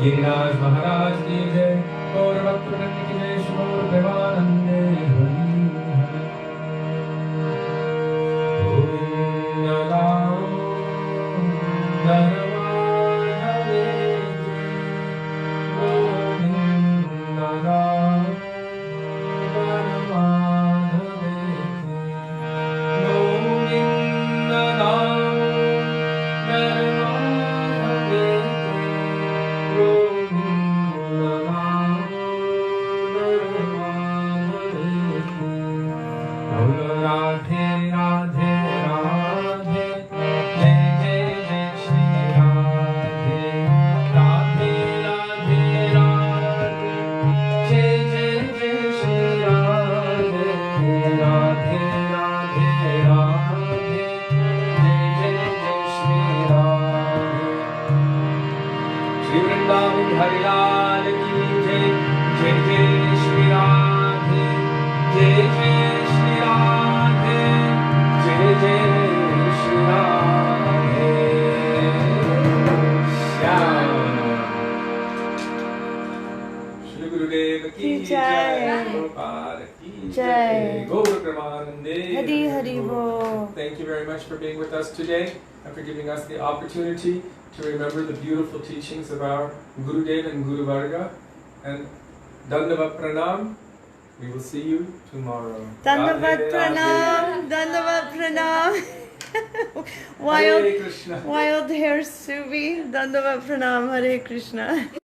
Giriraj महाराज की जय, गौर भक्तवृंद की जय, श्री गौर प्रेमानंदे Hari Hari. Govind Damodar Thank you very much for being with us today and for giving us the opportunity to remember the beautiful teachings of our Gurudeva and Guru Varga. And Dandavat Pranam. We will see you tomorrow. Dandavat Pranam. Dandavat Pranam. Wild hair Suvi. Dandavat Pranam. Hare Krishna.